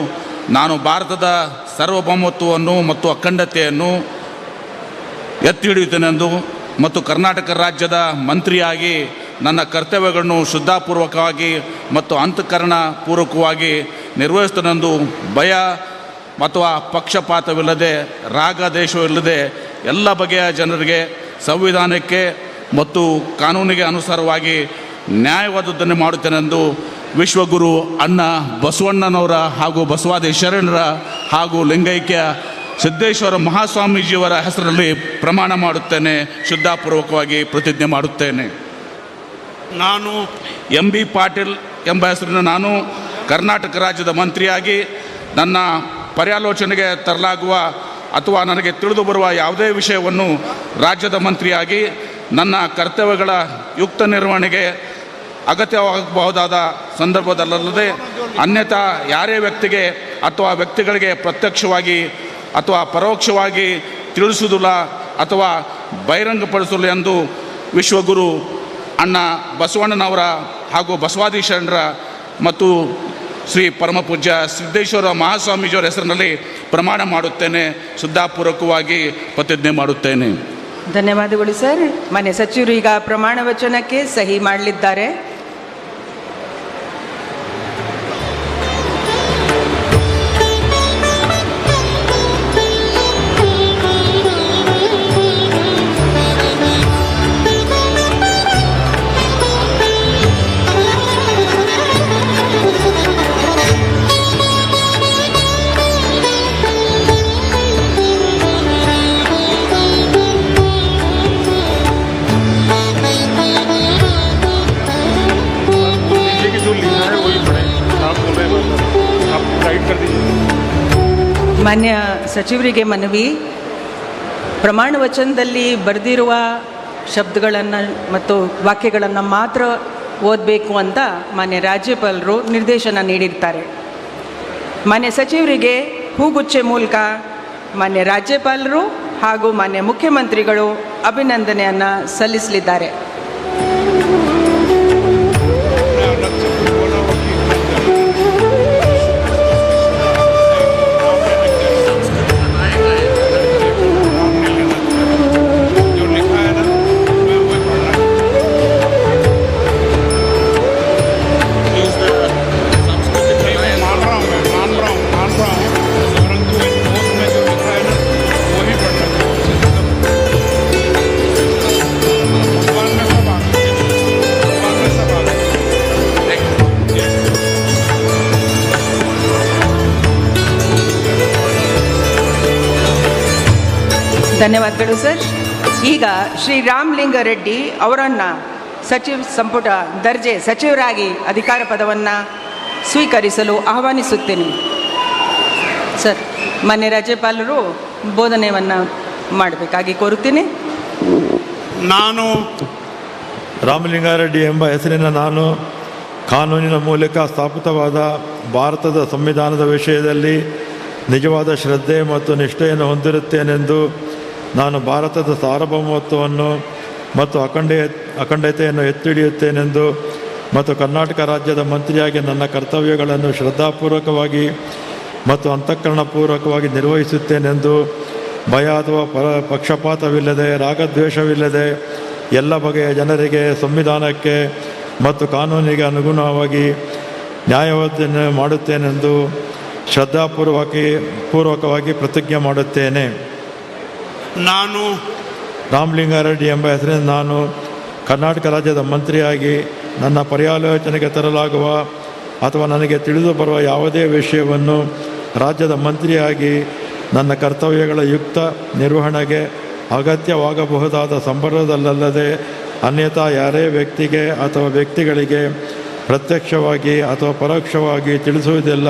ನಾನು ಭಾರತದ ಸಾರ್ವಭೌಮತ್ವವನ್ನು ಮತ್ತು ಅಖಂಡತೆಯನ್ನು ಎತ್ತಿ ಹಿಡಿಯುತ್ತೇನೆಂದು ಮತ್ತು ಕರ್ನಾಟಕ ರಾಜ್ಯದ ಮಂತ್ರಿಯಾಗಿ ನನ್ನ ಕರ್ತವ್ಯಗಳನ್ನು ಶ್ರದ್ಧಾಪೂರ್ವಕವಾಗಿ ಮತ್ತು ಅಂತಃಕರಣ ಪೂರ್ವಕವಾಗಿ ನಿರ್ವಹಿಸುತ್ತೇನೆಂದು ಭಯ ಅಥವಾ ಪಕ್ಷಪಾತವಿಲ್ಲದೆ ರಾಗದೇಶವಿಲ್ಲದೆ ಎಲ್ಲ ಬಗೆಯ ಜನರಿಗೆ ಸಂವಿಧಾನಕ್ಕೆ ಮತ್ತು ಕಾನೂನಿಗೆ ಅನುಸಾರವಾಗಿ ನ್ಯಾಯವಾದದ್ದನ್ನು ಮಾಡುತ್ತೇನೆಂದು ವಿಶ್ವಗುರು ಅಣ್ಣ ಬಸವಣ್ಣನವರ ಹಾಗೂ ಬಸವಾದಿ ಶರಣರ ಹಾಗೂ ಲಿಂಗೈಕ್ಯ ಸಿದ್ದೇಶ್ವರ ಮಹಾಸ್ವಾಮೀಜಿಯವರ ಹೆಸರಲ್ಲಿ ಪ್ರಮಾಣ ಮಾಡುತ್ತೇನೆ, ಶ್ರದ್ಧಾಪೂರ್ವಕವಾಗಿ ಪ್ರತಿಜ್ಞೆ ಮಾಡುತ್ತೇನೆ. ನಾನು ಎಂ.ಬಿ. ಪಾಟೀಲ್ ಎಂಬ ಹೆಸರಿನ ನಾನು ಕರ್ನಾಟಕ ರಾಜ್ಯದ ಮಂತ್ರಿಯಾಗಿ ನನ್ನ ಪರ್ಯಾಲೋಚನೆಗೆ ತರಲಾಗುವ ಅಥವಾ ನನಗೆ ತಿಳಿದು ಬರುವ ಯಾವುದೇ ವಿಷಯವನ್ನು ರಾಜ್ಯದ ಮಂತ್ರಿಯಾಗಿ ನನ್ನ ಕರ್ತವ್ಯಗಳ ಯುಕ್ತ ನಿರ್ವಹಣೆಗೆ ಅಗತ್ಯವಾಗಬಹುದಾದ ಸಂದರ್ಭದಲ್ಲದೆ ಅನ್ಯಥಾ ಯಾರೇ ವ್ಯಕ್ತಿಗೆ ಅಥವಾ ವ್ಯಕ್ತಿಗಳಿಗೆ ಪ್ರತ್ಯಕ್ಷವಾಗಿ ಅಥವಾ ಪರೋಕ್ಷವಾಗಿ ತಿಳಿಸುವುದಿಲ್ಲ ಅಥವಾ ಬಹಿರಂಗಪಡಿಸಲು ಎಂದು ವಿಶ್ವಗುರು ಅಣ್ಣ ಬಸವಣ್ಣನವರ ಹಾಗೂ ಬಸವಾದಿ ಶರಣರ ಮತ್ತು ಶ್ರೀ ಪರಮಪೂಜ್ಯ ಸಿದ್ದೇಶ್ವರ ಮಹಾಸ್ವಾಮೀಜಿಯವರ ಹೆಸರಿನಲ್ಲಿ ಪ್ರಮಾಣ ಮಾಡುತ್ತೇನೆ, ಶ್ರದ್ಧಾಪೂರ್ವಕವಾಗಿ ಪ್ರತಿಜ್ಞೆ ಮಾಡುತ್ತೇನೆ. ಧನ್ಯವಾದಗಳು ಸರ್. ಮಾನ್ಯ ಸಚಿವರು ಈಗ ಪ್ರಮಾಣ ವಚನಕ್ಕೆ ಸಹಿ ಮಾಡಲಿದ್ದಾರೆ. ಮಾನ್ಯ ಸಚಿವರಿಗೆ ಮನವಿ, ಪ್ರಮಾಣ ವಚನದಲ್ಲಿ ಬರೆದಿರುವ ಶಬ್ದಗಳನ್ನು ಮತ್ತು ವಾಕ್ಯಗಳನ್ನು ಮಾತ್ರ ಓದಬೇಕು ಅಂತ ಮಾನ್ಯ ರಾಜ್ಯಪಾಲರು ನಿರ್ದೇಶನ ನೀಡಿರ್ತಾರೆ. ಮಾನ್ಯ ಸಚಿವರಿಗೆ ಹೂಗುಚ್ಛೆ ಮೂಲಕ ಮಾನ್ಯ ರಾಜ್ಯಪಾಲರು ಹಾಗೂ ಮಾನ್ಯ ಮುಖ್ಯಮಂತ್ರಿಗಳು ಅಭಿನಂದನೆಯನ್ನು ಸಲ್ಲಿಸಲಿದ್ದಾರೆ. ಧನ್ಯವಾದಗಳು ಸರ್. ಈಗ ಶ್ರೀ ರಾಮಲಿಂಗಾರೆಡ್ಡಿ ಅವರನ್ನು ಸಚಿವ ಸಂಪುಟ ದರ್ಜೆ ಸಚಿವರಾಗಿ ಅಧಿಕಾರ ಪದವನ್ನು ಸ್ವೀಕರಿಸಲು ಆಹ್ವಾನಿಸುತ್ತೇನೆ ಸರ್. ಮಾನ್ಯ ರಾಜ್ಯಪಾಲರು ಬೋಧನೆಯನ್ನು ಮಾಡಬೇಕಾಗಿ ಕೋರುತ್ತೀನಿ. ನಾನು ರಾಮಲಿಂಗಾರೆಡ್ಡಿ ಎಂಬ ಹೆಸರಿನ ನಾನು ಕಾನೂನಿನ ಮೂಲಕ ಸ್ಥಾಪಿತವಾದ ಭಾರತದ ಸಂವಿಧಾನದ ವಿಷಯದಲ್ಲಿ ನಿಜವಾದ ಶ್ರದ್ಧೆ ಮತ್ತು ನಿಷ್ಠೆಯನ್ನು ಹೊಂದಿರುತ್ತೇನೆಂದು ನಾನು ಭಾರತದ ಸಾರ್ವಭೌಮತ್ವವನ್ನು ಮತ್ತು ಅಖಂಡತೆಯನ್ನು ಎತ್ತಿ ಹಿಡಿಯುತ್ತೇನೆಂದು ಮತ್ತು ಕರ್ನಾಟಕ ರಾಜ್ಯದ ಮಂತ್ರಿಯಾಗಿ ನನ್ನ ಕರ್ತವ್ಯಗಳನ್ನು ಶ್ರದ್ಧಾಪೂರ್ವಕವಾಗಿ ಮತ್ತು ಅಂತಃಕರಣಪೂರ್ವಕವಾಗಿ ನಿರ್ವಹಿಸುತ್ತೇನೆಂದು ಭಯ ಅಥವಾ ಪಕ್ಷಪಾತವಿಲ್ಲದೆ ರಾಗದ್ವೇಷವಿಲ್ಲದೆ ಎಲ್ಲ ಬಗೆಯ ಜನರಿಗೆ ಸಂವಿಧಾನಕ್ಕೆ ಮತ್ತು ಕಾನೂನಿಗೆ ಅನುಗುಣವಾಗಿ ನ್ಯಾಯವನ್ನು ಮಾಡುತ್ತೇನೆಂದು ಶ್ರದ್ಧಾಪೂರ್ವಕವಾಗಿ ಪ್ರತಿಜ್ಞೆ ಮಾಡುತ್ತೇನೆ. ನಾನು ರಾಮಲಿಂಗಾರೆಡ್ಡಿ ಎಂಬ ಹೆಸರಿನ ನಾನು ಕರ್ನಾಟಕ ರಾಜ್ಯದ ಮಂತ್ರಿಯಾಗಿ ನನ್ನ ಪರ್ಯಾಲೋಚನೆಗೆ ತರಲಾಗುವ ಅಥವಾ ನನಗೆ ತಿಳಿದು ಬರುವ ಯಾವುದೇ ವಿಷಯವನ್ನು ರಾಜ್ಯದ ಮಂತ್ರಿಯಾಗಿ ನನ್ನ ಕರ್ತವ್ಯಗಳ ಯುಕ್ತ ನಿರ್ವಹಣೆಗೆ ಅಗತ್ಯವಾಗಬಹುದಾದ ಸಂದರ್ಭದಲ್ಲದೆ ಅನ್ಯಥಾ ಯಾರೇ ವ್ಯಕ್ತಿಗೆ ಅಥವಾ ವ್ಯಕ್ತಿಗಳಿಗೆ ಪ್ರತ್ಯಕ್ಷವಾಗಿ ಅಥವಾ ಪರೋಕ್ಷವಾಗಿ ತಿಳಿಸುವುದಿಲ್ಲ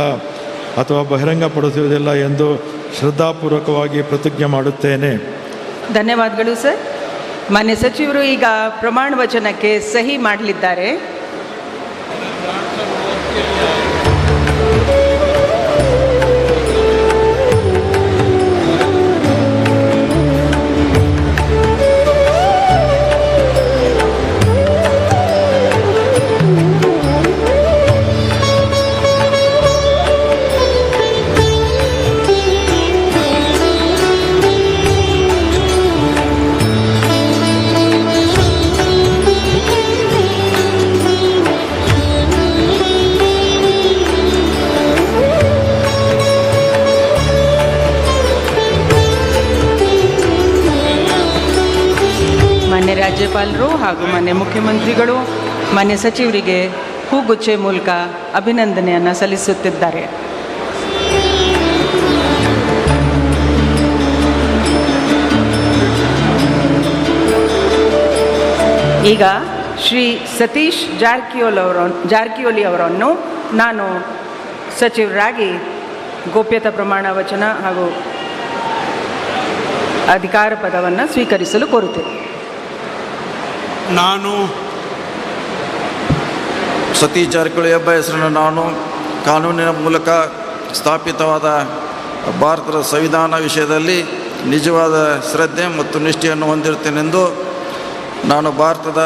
ಅಥವಾ ಬಹಿರಂಗಪಡಿಸುವುದಿಲ್ಲ ಎಂದು ಶ್ರದ್ಧಾಪೂರ್ವಕವಾಗಿ ಪ್ರತಿಜ್ಞೆ ಮಾಡುತ್ತೇನೆ. ಧನ್ಯವಾದಗಳು ಸರ್. ಮಾನ್ಯ ಸಚಿವರು ಈಗ ಪ್ರಮಾಣ ವಚನಕ್ಕೆ ಸಹಿ ಮಾಡಲಿದ್ದಾರೆ. ಮಾನ್ಯ ರಾಜ್ಯಪಾಲರು ಹಾಗೂ ಮಾನ್ಯ ಮುಖ್ಯಮಂತ್ರಿಗಳು ಮಾನ್ಯ ಸಚಿವರಿಗೆ ಹೂಗುಚ್ಚೆ ಮೂಲಕ ಅಭಿನಂದನೆಯನ್ನು ಸಲ್ಲಿಸುತ್ತಿದ್ದಾರೆ. ಈಗ ಶ್ರೀ ಸತೀಶ್ ಜಾರಕಿಹೊಳಿ ಅವರನ್ನು ನಾನು ಸಚಿವರಾಗಿ ಗೋಪ್ಯತಾ ಪ್ರಮಾಣ ವಚನ ಹಾಗೂ ಅಧಿಕಾರ ಪದವನ್ನು ಸ್ವೀಕರಿಸಲು ಕೋರುತ್ತೇನೆ. ನಾನು ಸತೀಶ್ ಜಾರಕಿಹೊಳಿ ಎಂಬ ಹೆಸರನ್ನು ನಾನು ಕಾನೂನಿನ ಮೂಲಕ ಸ್ಥಾಪಿತವಾದ ಭಾರತದ ಸಂವಿಧಾನ ವಿಷಯದಲ್ಲಿ ನಿಜವಾದ ಶ್ರದ್ಧೆ ಮತ್ತು ನಿಷ್ಠೆಯನ್ನು ಹೊಂದಿರುತ್ತೇನೆಂದು ನಾನು ಭಾರತದ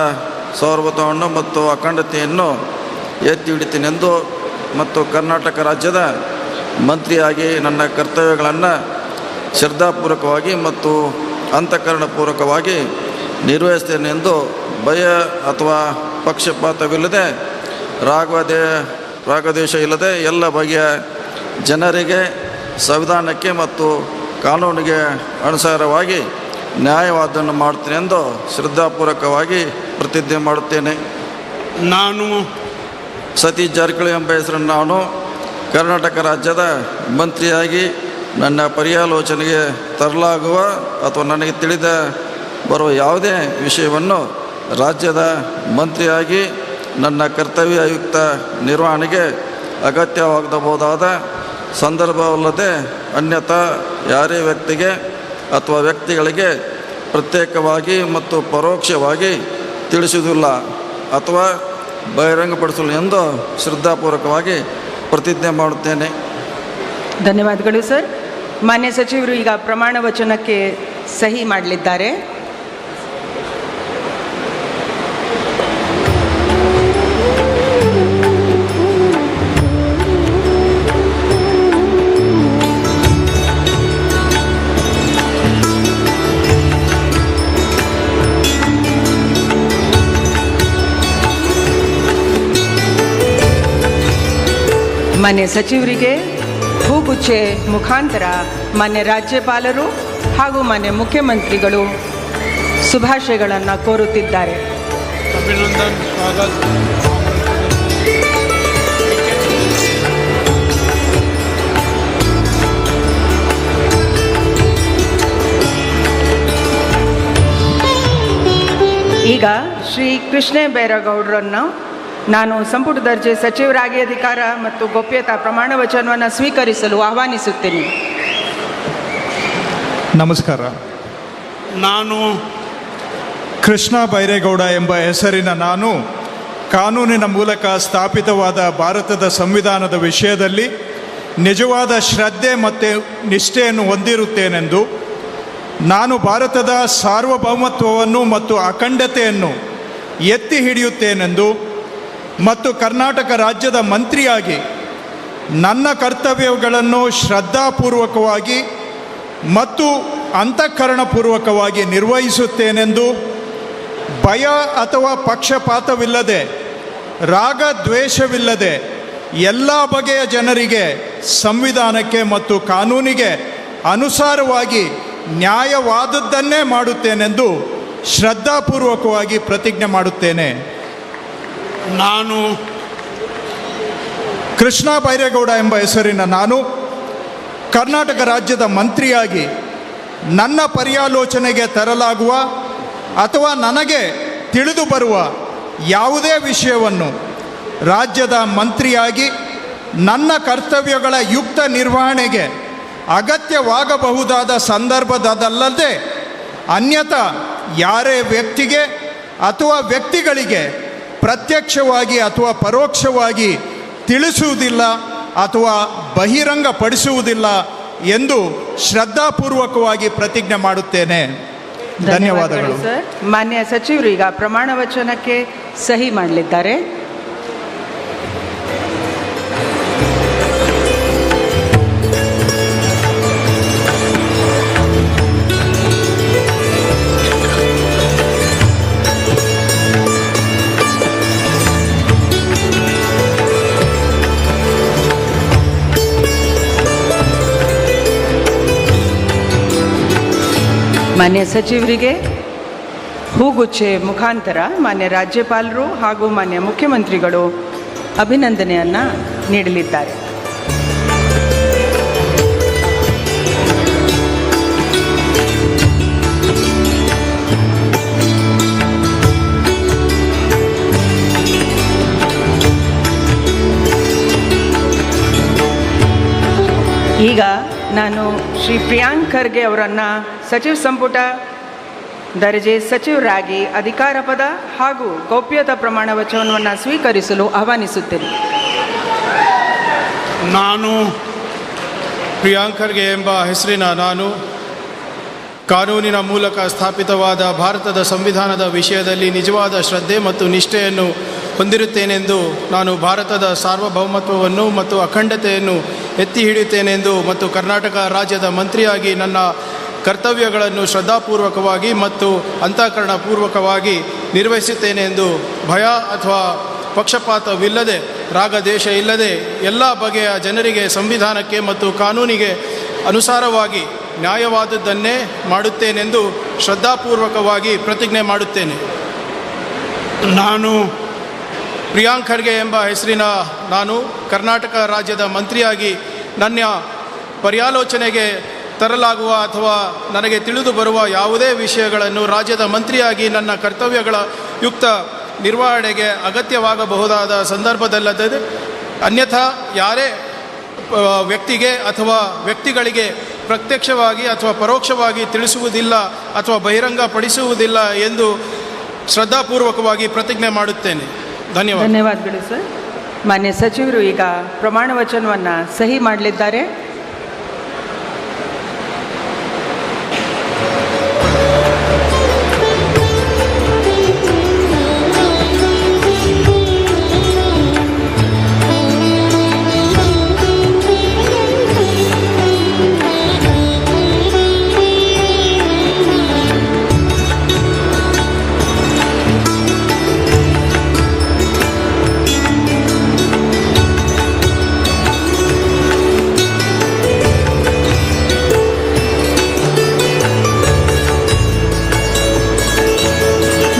ಸಾರ್ವಭೌಮತ್ವವನ್ನು ಮತ್ತು ಅಖಂಡತೆಯನ್ನು ಎತ್ತಿ ಹಿಡಿತೇನೆಂದು ಮತ್ತು ಕರ್ನಾಟಕ ರಾಜ್ಯದ ಮಂತ್ರಿಯಾಗಿ ನನ್ನ ಕರ್ತವ್ಯಗಳನ್ನು ಶ್ರದ್ಧಾಪೂರ್ವಕವಾಗಿ ಮತ್ತು ಅಂತಃಕರಣಪೂರ್ವಕವಾಗಿ ನಿರ್ವಹಿಸ್ತೇನೆಂದು ಭಯ ಅಥವಾ ಪಕ್ಷಪಾತವಿಲ್ಲದೆ ರಾಗದ್ವೇಷ ಇಲ್ಲದೆ ಎಲ್ಲ ಬಗೆಯ ಜನರಿಗೆ ಸಂವಿಧಾನಕ್ಕೆ ಮತ್ತು ಕಾನೂನಿಗೆ ಅನುಸಾರವಾಗಿ ನ್ಯಾಯವಾದವನ್ನು ಮಾಡುತ್ತೇನೆ ಎಂದು ಶ್ರದ್ಧಾಪೂರ್ವಕವಾಗಿ ಪ್ರತಿಜ್ಞೆ ಮಾಡುತ್ತೇನೆ. ನಾನು ಸತೀಶ್ ಜಾರಕಿಹೊಳಿ ಎಂಬ ಹೆಸರನ್ನು ನಾನು ಕರ್ನಾಟಕ ರಾಜ್ಯದ ಮಂತ್ರಿಯಾಗಿ ನನ್ನ ಪರ್ಯಾಲೋಚನೆಗೆ ತರಲಾಗುವ ಅಥವಾ ನನಗೆ ತಿಳಿದ ಬರುವ ಯಾವುದೇ ವಿಷಯವನ್ನು ರಾಜ್ಯದ ಮಂತ್ರಿಯಾಗಿ ನನ್ನ ಕರ್ತವ್ಯಯುಕ್ತ ನಿರ್ವಹಣೆಗೆ ಅಗತ್ಯವಾಗಬಹುದಾದ ಸಂದರ್ಭವಲ್ಲದೆ ಅನ್ಯಥಾ ಯಾರೇ ವ್ಯಕ್ತಿಗೆ ಅಥವಾ ವ್ಯಕ್ತಿಗಳಿಗೆ ಪ್ರತ್ಯೇಕವಾಗಿ ಮತ್ತು ಪರೋಕ್ಷವಾಗಿ ತಿಳಿಸುವುದಿಲ್ಲ ಅಥವಾ ಬಹಿರಂಗಪಡಿಸಲು ಎಂದು ಶ್ರದ್ಧಾಪೂರ್ವಕವಾಗಿ ಪ್ರತಿಜ್ಞೆ ಮಾಡುತ್ತೇನೆ. ಧನ್ಯವಾದಗಳು ಸರ್. ಮಾನ್ಯ ಸಚಿವರು ಈಗ ಪ್ರಮಾಣ ವಚನಕ್ಕೆ ಸಹಿ ಮಾಡಲಿದ್ದಾರೆ. ಮಾನ್ಯ ಸಚಿವರಿಗೆ ಹೂಗುಚ್ಚೆ ಮುಖಾಂತರ ಮಾನ್ಯ ರಾಜ್ಯಪಾಲರು ಹಾಗೂ ಮಾನ್ಯ ಮುಖ್ಯಮಂತ್ರಿಗಳು ಶುಭಾಶಯಗಳನ್ನು ಕೋರುತ್ತಿದ್ದಾರೆ. ಅಭಿನಂದನ್ ಸ್ವಾಗತ. ಈಗ ಶ್ರೀ ಕೃಷ್ಣ ಬೈರೇಗೌಡರನ್ನು ನಾನು ಸಂಪುಟ ದರ್ಜೆ ಸಚಿವರಾಗಿ ಅಧಿಕಾರ ಮತ್ತು ಗೋಪ್ಯತಾ ಪ್ರಮಾಣ ವಚನವನ್ನು ಸ್ವೀಕರಿಸಲು ಆಹ್ವಾನಿಸುತ್ತೇನೆ. ನಮಸ್ಕಾರ. ನಾನು ಕೃಷ್ಣ ಬೈರೇಗೌಡ ಎಂಬ ಹೆಸರಿನ ನಾನು ಕಾನೂನಿನ ಮೂಲಕ ಸ್ಥಾಪಿತವಾದ ಭಾರತದ ಸಂವಿಧಾನದ ವಿಷಯದಲ್ಲಿ ನಿಜವಾದ ಶ್ರದ್ಧೆ ಮತ್ತು ನಿಷ್ಠೆಯನ್ನು ಹೊಂದಿರುತ್ತೇನೆಂದು, ನಾನು ಭಾರತದ ಸಾರ್ವಭೌಮತ್ವವನ್ನು ಮತ್ತು ಅಖಂಡತೆಯನ್ನು ಎತ್ತಿ ಹಿಡಿಯುತ್ತೇನೆಂದು ಮತ್ತು ಕರ್ನಾಟಕ ರಾಜ್ಯದ ಮಂತ್ರಿಯಾಗಿ ನನ್ನ ಕರ್ತವ್ಯಗಳನ್ನು ಶ್ರದ್ಧಾಪೂರ್ವಕವಾಗಿ ಮತ್ತು ಅಂತಃಕರಣಪೂರ್ವಕವಾಗಿ ನಿರ್ವಹಿಸುತ್ತೇನೆಂದು, ಭಯ ಅಥವಾ ಪಕ್ಷಪಾತವಿಲ್ಲದೆ, ರಾಗ ದ್ವೇಷವಿಲ್ಲದೆ ಎಲ್ಲ ಬಗೆಯ ಜನರಿಗೆ ಸಂವಿಧಾನಕ್ಕೆ ಮತ್ತು ಕಾನೂನಿಗೆ ಅನುಸಾರವಾಗಿ ನ್ಯಾಯವಾದದ್ದನ್ನೇ ಮಾಡುತ್ತೇನೆಂದು ಶ್ರದ್ಧಾಪೂರ್ವಕವಾಗಿ ಪ್ರತಿಜ್ಞೆ ಮಾಡುತ್ತೇನೆ. ನಾನು ಕೃಷ್ಣ ಬೈರೇಗೌಡ ಎಂಬ ಹೆಸರಿನ ನಾನು ಕರ್ನಾಟಕ ರಾಜ್ಯದ ಮಂತ್ರಿಯಾಗಿ ನನ್ನ ಪರ್ಯಾಲೋಚನೆಗೆ ತರಲಾಗುವ ಅಥವಾ ನನಗೆ ತಿಳಿದು ಬರುವ ಯಾವುದೇ ವಿಷಯವನ್ನು ರಾಜ್ಯದ ಮಂತ್ರಿಯಾಗಿ ನನ್ನ ಕರ್ತವ್ಯಗಳ ಯುಕ್ತ ನಿರ್ವಹಣೆಗೆ ಅಗತ್ಯವಾಗಬಹುದಾದ ಸಂದರ್ಭದಲ್ಲದೆ ಅನ್ಯಥಾ ಯಾರೇ ವ್ಯಕ್ತಿಗೆ ಅಥವಾ ವ್ಯಕ್ತಿಗಳಿಗೆ ಪ್ರತ್ಯಕ್ಷವಾಗಿ ಅಥವಾ ಪರೋಕ್ಷವಾಗಿ ತಿಳಿಸುವುದಿಲ್ಲ ಅಥವಾ ಬಹಿರಂಗಪಡಿಸುವುದಿಲ್ಲ ಎಂದು ಶ್ರದ್ಧಾಪೂರ್ವಕವಾಗಿ ಪ್ರತಿಜ್ಞೆ ಮಾಡುತ್ತೇನೆ. ಧನ್ಯವಾದಗಳು ಸರ್. ಮಾನ್ಯ ಸಚಿವರು ಈಗ ಪ್ರಮಾಣ ವಚನಕ್ಕೆ ಸಹಿ ಮಾಡಲಿದ್ದಾರೆ. ಮಾನ್ಯ ಸಚಿವರಿಗೆ ಹೂಗುಚ್ಚೆ ಮುಖಾಂತರ ಮಾನ್ಯ ರಾಜ್ಯಪಾಲರು ಹಾಗೂ ಮಾನ್ಯ ಮುಖ್ಯಮಂತ್ರಿಗಳು ಅಭಿನಂದನೆಯನ್ನು ನೀಡಲಿದ್ದಾರೆ. ಈಗ ನಾನು ಶ್ರೀ ಪ್ರಿಯಾಂಕ್ ಖರ್ಗೆ ಅವರನ್ನು ಸಚಿವ ಸಂಪುಟ ದರ್ಜೆ ಸಚಿವರಾಗಿ ಅಧಿಕಾರ ಪದ ಹಾಗೂ ಗೌಪ್ಯತಾ ಪ್ರಮಾಣ ವಚನವನ್ನು ಸ್ವೀಕರಿಸಲು ಆಹ್ವಾನಿಸುತ್ತೇನೆ. ನಾನು ಪ್ರಿಯಾಂಕ್ ಖರ್ಗೆ ಎಂಬ ಹೆಸರಿನ ನಾನು ಕಾನೂನಿನ ಮೂಲಕ ಸ್ಥಾಪಿತವಾದ ಭಾರತದ ಸಂವಿಧಾನದ ವಿಷಯದಲ್ಲಿ ನಿಜವಾದ ಶ್ರದ್ಧೆ ಮತ್ತು ನಿಷ್ಠೆಯನ್ನು ಹೊಂದಿರುತ್ತೇನೆಂದು, ನಾನು ಭಾರತದ ಸಾರ್ವಭೌಮತ್ವವನ್ನು ಮತ್ತು ಅಖಂಡತೆಯನ್ನು ಎತ್ತಿ ಹಿಡಿಯುತ್ತೇನೆಂದು ಮತ್ತು ಕರ್ನಾಟಕ ರಾಜ್ಯದ ಮಂತ್ರಿಯಾಗಿ ನನ್ನ ಕರ್ತವ್ಯಗಳನ್ನು ಶ್ರದ್ಧಾಪೂರ್ವಕವಾಗಿ ಮತ್ತು ಅಂತಃಕರಣಪೂರ್ವಕವಾಗಿ ನಿರ್ವಹಿಸುತ್ತೇನೆ ಎಂದು, ಭಯ ಅಥವಾ ಪಕ್ಷಪಾತವಿಲ್ಲದೆ, ರಾಗದ್ವೇಷ ಇಲ್ಲದೆ ಎಲ್ಲ ಬಗೆಯ ಜನರಿಗೆ ಸಂವಿಧಾನಕ್ಕೆ ಮತ್ತು ಕಾನೂನಿಗೆ ಅನುಸಾರವಾಗಿ ನ್ಯಾಯವಾದದ್ದನ್ನೇ ಮಾಡುತ್ತೇನೆಂದು ಶ್ರದ್ಧಾಪೂರ್ವಕವಾಗಿ ಪ್ರತಿಜ್ಞೆ ಮಾಡುತ್ತೇನೆ. ನಾನು ಪ್ರಿಯಾಂಕ್ ಖರ್ಗೆ ಎಂಬ ಹೆಸರಿನ ನಾನು ಕರ್ನಾಟಕ ರಾಜ್ಯದ ಮಂತ್ರಿಯಾಗಿ ನನ್ನ ಪರ್ಯಾಲೋಚನೆಗೆ ತರಲಾಗುವ ಅಥವಾ ನನಗೆ ತಿಳಿದು ಬರುವ ಯಾವುದೇ ವಿಷಯಗಳನ್ನು ರಾಜ್ಯದ ಮಂತ್ರಿಯಾಗಿ ನನ್ನ ಕರ್ತವ್ಯಗಳ ಯುಕ್ತ ನಿರ್ವಹಣೆಗೆ ಅಗತ್ಯವಾಗಬಹುದಾದ ಸಂದರ್ಭದಲ್ಲದೆ ಅನ್ಯಥಾ ಯಾರೇ ವ್ಯಕ್ತಿಗೆ ಅಥವಾ ವ್ಯಕ್ತಿಗಳಿಗೆ ಪ್ರತ್ಯಕ್ಷವಾಗಿ ಅಥವಾ ಪರೋಕ್ಷವಾಗಿ ತಿಳಿಸುವುದಿಲ್ಲ ಅಥವಾ ಬಹಿರಂಗಪಡಿಸುವುದಿಲ್ಲ ಎಂದು ಶ್ರದ್ಧಾಪೂರ್ವಕವಾಗಿ ಪ್ರತಿಜ್ಞೆ ಮಾಡುತ್ತೇನೆ. ಧನ್ಯವಾದಗಳು ಸರ್. ಮಾನ್ಯ ಸಚಿವರು ಈಗ ಪ್ರಮಾಣ ವಚನವನ್ನು ಸಹಿ ಮಾಡಲಿದ್ದಾರೆ.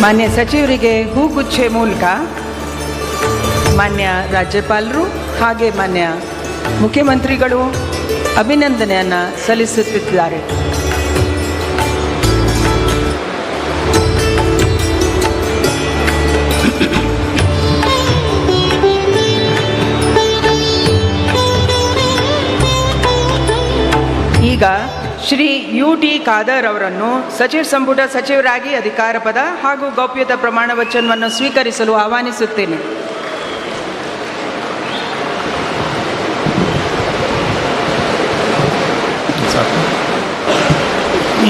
ಮಾನ್ಯ ಸಚಿವರಿಗೆ ಹೂಗುಚ್ಚೆ ಮೂಲಕ ಮಾನ್ಯ ರಾಜ್ಯಪಾಲರು ಹಾಗೆ ಮಾನ್ಯ ಮುಖ್ಯಮಂತ್ರಿಗಳು ಅಭಿನಂದನೆಯನ್ನು ಸಲ್ಲಿಸುತ್ತಿದ್ದಾರೆ. ಈಗ ಶ್ರೀ UT ಖಾದರ್ ಅವರನ್ನು ಸಚಿವ ಸಂಪುಟ ಸಚಿವರಾಗಿ ಅಧಿಕಾರ ಪದ ಹಾಗೂ ಗೌಪ್ಯತಾ ಪ್ರಮಾಣ ವಚನವನ್ನು ಸ್ವೀಕರಿಸಲು ಆಹ್ವಾನಿಸುತ್ತೇನೆ.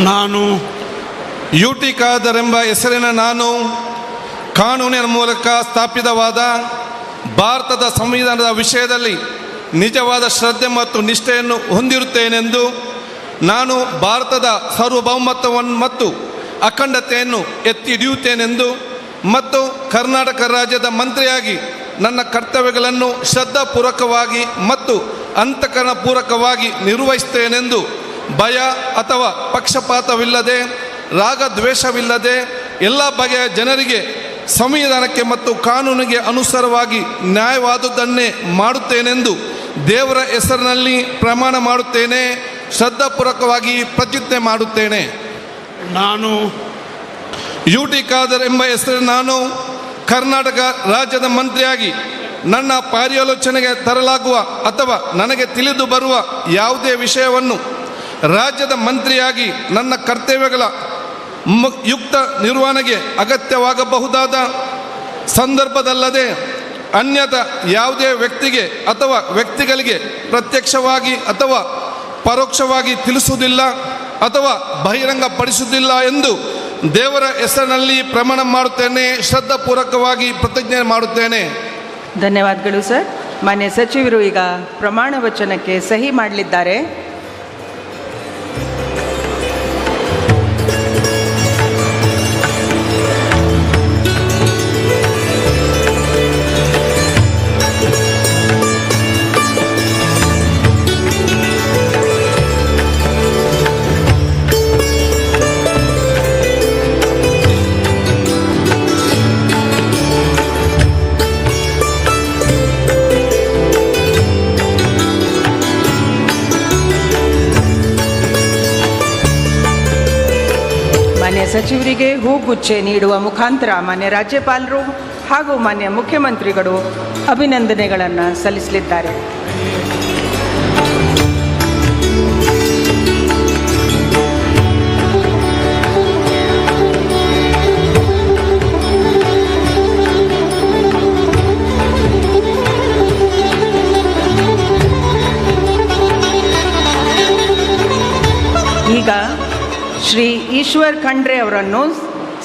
ನಾನು UT ಖಾದರ್ ಎಂಬ ಹೆಸರಿನ ನಾನು ಕಾನೂನಿನ ಮೂಲಕ ಸ್ಥಾಪಿತವಾದ ಭಾರತದ ಸಂವಿಧಾನದ ವಿಷಯದಲ್ಲಿ ನಿಜವಾದ ಶ್ರದ್ಧೆ ಮತ್ತು ನಿಷ್ಠೆಯನ್ನು ಹೊಂದಿರುತ್ತೇನೆಂದು, ನಾನು ಭಾರತದ ಸಾರ್ವಭೌಮತ್ವವನ್ನು ಮತ್ತು ಅಖಂಡತೆಯನ್ನು ಎತ್ತಿ ಹಿಡಿಯುತ್ತೇನೆಂದು ಮತ್ತು ಕರ್ನಾಟಕ ರಾಜ್ಯದ ಮಂತ್ರಿಯಾಗಿ ನನ್ನ ಕರ್ತವ್ಯಗಳನ್ನು ಶ್ರದ್ಧಾಪೂರ್ವಕವಾಗಿ ಮತ್ತು ಅಂತಃಕರಣಪೂರ್ವಕವಾಗಿ ನಿರ್ವಹಿಸುತ್ತೇನೆಂದು ಭಯ ಅಥವಾ ಪಕ್ಷಪಾತವಿಲ್ಲದೆ, ರಾಗದ್ವೇಷವಿಲ್ಲದೆ ಎಲ್ಲ ಬಗೆಯ ಜನರಿಗೆ ಸಂವಿಧಾನಕ್ಕೆ ಮತ್ತು ಕಾನೂನಿಗೆ ಅನುಸಾರವಾಗಿ ನ್ಯಾಯವಾದುದನ್ನೇ ಮಾಡುತ್ತೇನೆಂದು ದೇವರ ಹೆಸರಿನಲ್ಲಿ ಪ್ರಮಾಣ ಮಾಡುತ್ತೇನೆ. ಶ್ರದ್ಧಾಪೂರ್ವಕವಾಗಿ ಪ್ರತಿಜ್ಞೆ ಮಾಡುತ್ತೇನೆ. ನಾನು UT ಖಾದರ್ ಎಂಬ ಹೆಸರಿನ ನಾನು ಕರ್ನಾಟಕ ರಾಜ್ಯದ ಮಂತ್ರಿಯಾಗಿ ನನ್ನ ಪರ್ಯಾಲೋಚನೆಗೆ ತರಲಾಗುವ ಅಥವಾ ನನಗೆ ತಿಳಿದು ಬರುವ ಯಾವುದೇ ವಿಷಯವನ್ನು ರಾಜ್ಯದ ಮಂತ್ರಿಯಾಗಿ ನನ್ನ ಕರ್ತವ್ಯಗಳ ಯುಕ್ತ ನಿರ್ವಹಣೆಗೆ ಅಗತ್ಯವಾಗಬಹುದಾದ ಸಂದರ್ಭದಲ್ಲದೆ ಅನ್ಯಥಾ ಯಾವುದೇ ವ್ಯಕ್ತಿಗೆ ಅಥವಾ ವ್ಯಕ್ತಿಗಳಿಗೆ ಪ್ರತ್ಯಕ್ಷವಾಗಿ ಅಥವಾ ಪರೋಕ್ಷವಾಗಿ ತಿಳಿಸುವುದಿಲ್ಲ ಅಥವಾ ಬಹಿರಂಗಪಡಿಸುವುದಿಲ್ಲ ಎಂದು ದೇವರ ಹೆಸರಿನಲ್ಲಿ ಪ್ರಮಾಣ ಮಾಡುತ್ತೇನೆ. ಶ್ರದ್ಧಾಪೂರ್ವಕವಾಗಿ ಪ್ರತಿಜ್ಞೆ ಮಾಡುತ್ತೇನೆ. ಧನ್ಯವಾದಗಳು ಸರ್. ಮಾನ್ಯ ಸಚಿವರು ಈಗ ಪ್ರಮಾಣ ವಚನಕ್ಕೆ ಸಹಿ ಮಾಡಲಿದ್ದಾರೆ. ಮಾನ್ಯ ಸಚಿವರಿಗೆ ಹೂಗುಚ್ಚೆ ನೀಡುವ ಮುಖಾಂತರ ಮಾನ್ಯ ರಾಜ್ಯಪಾಲರು ಹಾಗೂ ಮಾನ್ಯ ಮುಖ್ಯಮಂತ್ರಿಗಳು ಅಭಿನಂದನೆಗಳನ್ನು ಸಲ್ಲಿಸಲಿದ್ದಾರೆ. ಈಗ ಶ್ರೀ ಈಶ್ವರ್ ಖಂಡ್ರೆ ಅವರನ್ನು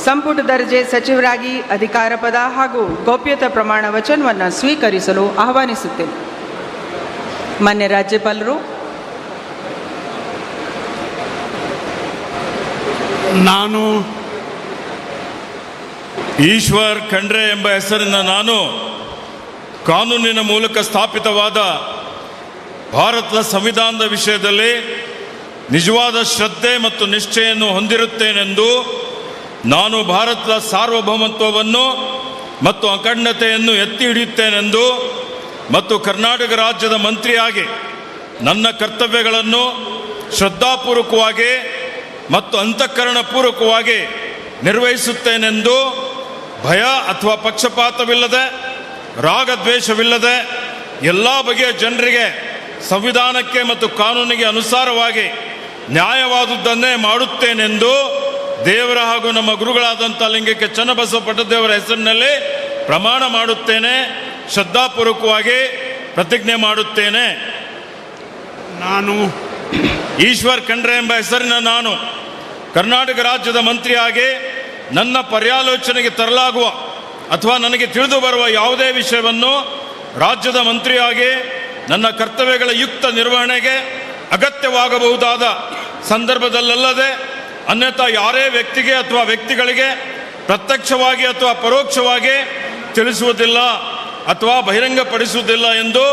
ಸಂಪುಟ ದರ್ಜೆ ಸಚಿವರಾಗಿ ಅಧಿಕಾರ ಪದ ಹಾಗೂ ಗೌಪ್ಯತಾ ಪ್ರಮಾಣ ವಚನವನ್ನು ಸ್ವೀಕರಿಸಲು ಆಹ್ವಾನಿಸುತ್ತೇನೆ. ಮಾನ್ಯ ರಾಜ್ಯಪಾಲರು. ನಾನು ಈಶ್ವರ್ ಖಂಡ್ರೆ ಎಂಬ ಹೆಸರಿನ ನಾನು ಕಾನೂನಿನ ಮೂಲಕ ಸ್ಥಾಪಿತವಾದ ಭಾರತದ ಸಂವಿಧಾನದ ವಿಷಯದಲ್ಲಿ ನಿಜವಾದ ಶ್ರದ್ಧೆ ಮತ್ತು ನಿಷ್ಠೆಯನ್ನು ಹೊಂದಿರುತ್ತೇನೆಂದು, ನಾನು ಭಾರತದ ಸಾರ್ವಭೌಮತ್ವವನ್ನು ಮತ್ತು ಅಖಂಡತೆಯನ್ನು ಎತ್ತಿ ಹಿಡಿಯುತ್ತೇನೆಂದು ಮತ್ತು ಕರ್ನಾಟಕ ರಾಜ್ಯದ ಮಂತ್ರಿಯಾಗಿ ನನ್ನ ಕರ್ತವ್ಯಗಳನ್ನು ಶ್ರದ್ಧಾಪೂರ್ವಕವಾಗಿ ಮತ್ತು ಅಂತಃಕರಣಪೂರ್ವಕವಾಗಿ ನಿರ್ವಹಿಸುತ್ತೇನೆಂದು ಭಯ ಅಥವಾ ಪಕ್ಷಪಾತವಿಲ್ಲದೆ, ರಾಗದ್ವೇಷವಿಲ್ಲದೆ ಎಲ್ಲ ಬಗೆಯ ಜನರಿಗೆ ಸಂವಿಧಾನಕ್ಕೆ ಮತ್ತು ಕಾನೂನಿಗೆ ಅನುಸಾರವಾಗಿ ನ್ಯಾಯವಾದುದನ್ನೇ ಮಾಡುತ್ತೇನೆಂದು ದೇವರ ಹಾಗೂ ನಮ್ಮ ಗುರುಗಳಾದಂಥ ಲಿಂಗಕ್ಕೆ ಚನ್ನಬಸವ ಪಟ್ಟದೇವರ ಹೆಸರಿನಲ್ಲಿ ಪ್ರಮಾಣ ಮಾಡುತ್ತೇನೆ. ಶ್ರದ್ಧಾಪೂರ್ವಕವಾಗಿ ಪ್ರತಿಜ್ಞೆ ಮಾಡುತ್ತೇನೆ. ನಾನು ಈಶ್ವರ್ ಖಂಡ್ರೆ ಎಂಬ ಹೆಸರಿನ ನಾನು ಕರ್ನಾಟಕ ರಾಜ್ಯದ ಮಂತ್ರಿಯಾಗಿ ನನ್ನ ಪರ್ಯಾಲೋಚನೆಗೆ ತರಲಾಗುವ ಅಥವಾ ನನಗೆ ತಿಳಿದು ಬರುವ ಯಾವುದೇ ವಿಷಯವನ್ನು ರಾಜ್ಯದ ಮಂತ್ರಿಯಾಗಿ ನನ್ನ ಕರ್ತವ್ಯಗಳ ಯುಕ್ತ ನಿರ್ವಹಣೆಗೆ ಅಗತ್ಯವಾಗಬಹುದಾದ ಸಂದರ್ಭದಲ್ಲದೆ ಅನ್ಯಥಾ ಯಾರೇ ವ್ಯಕ್ತಿಗೆ ಅಥವಾ ವ್ಯಕ್ತಿಗಳಿಗೆ ಪ್ರತ್ಯಕ್ಷವಾಗಿ ಅಥವಾ ಪರೋಕ್ಷವಾಗಿ ತಿಳಿಸುವುದಿಲ್ಲ ಅಥವಾ ಬಹಿರಂಗಪಡಿಸುವುದಿಲ್ಲ ಎಂದು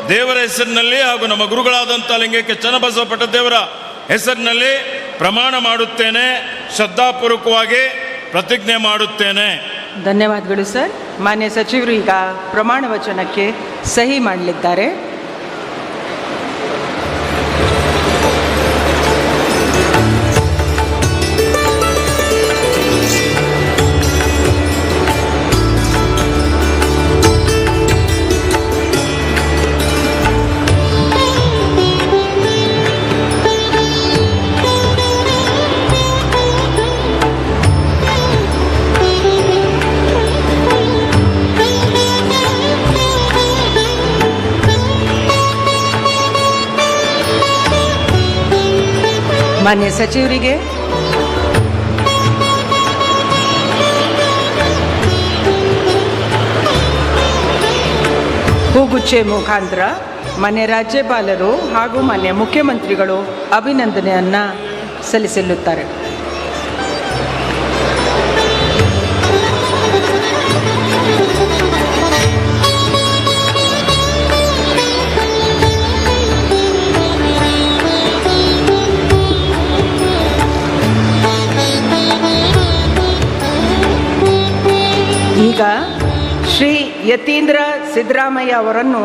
ದೇವರ ಹೆಸರಿನಲ್ಲಿ ಹಾಗೂ ನಮ್ಮ ಗುರುಗಳಾದಂಥ ಲಿಂಗಕ್ಕೆ ಚನ್ನಬಸವ ಪಟ್ಟದೇವರ ಹೆಸರಿನಲ್ಲಿ ಪ್ರಮಾಣ ಮಾಡುತ್ತೇನೆ. ಶ್ರದ್ಧಾಪೂರ್ವಕವಾಗಿ ಪ್ರತಿಜ್ಞೆ ಮಾಡುತ್ತೇನೆ. ಧನ್ಯವಾದಗಳು ಸರ್. ಮಾನ್ಯ ಸಚಿವರು ಈಗ ಪ್ರಮಾಣ ವಚನಕ್ಕೆ ಸಹಿ ಮಾಡಲಿದ್ದಾರೆ. ಮಾನ್ಯ ಸಚಿವರಿಗೆ ಹೂಗುಚ್ಚೆ ಮುಖಾಂತರ ಮಾನ್ಯ ರಾಜ್ಯಪಾಲರು ಹಾಗೂ ಮಾನ್ಯ ಮುಖ್ಯಮಂತ್ರಿಗಳು ಅಭಿನಂದನೆಯನ್ನು ಸಲ್ಲಿಸಲಿದ್ದಾರೆ. ಈಗ ಶ್ರೀ ಯತೀಂದ್ರ ಸಿದ್ದರಾಮಯ್ಯ ಅವರನ್ನು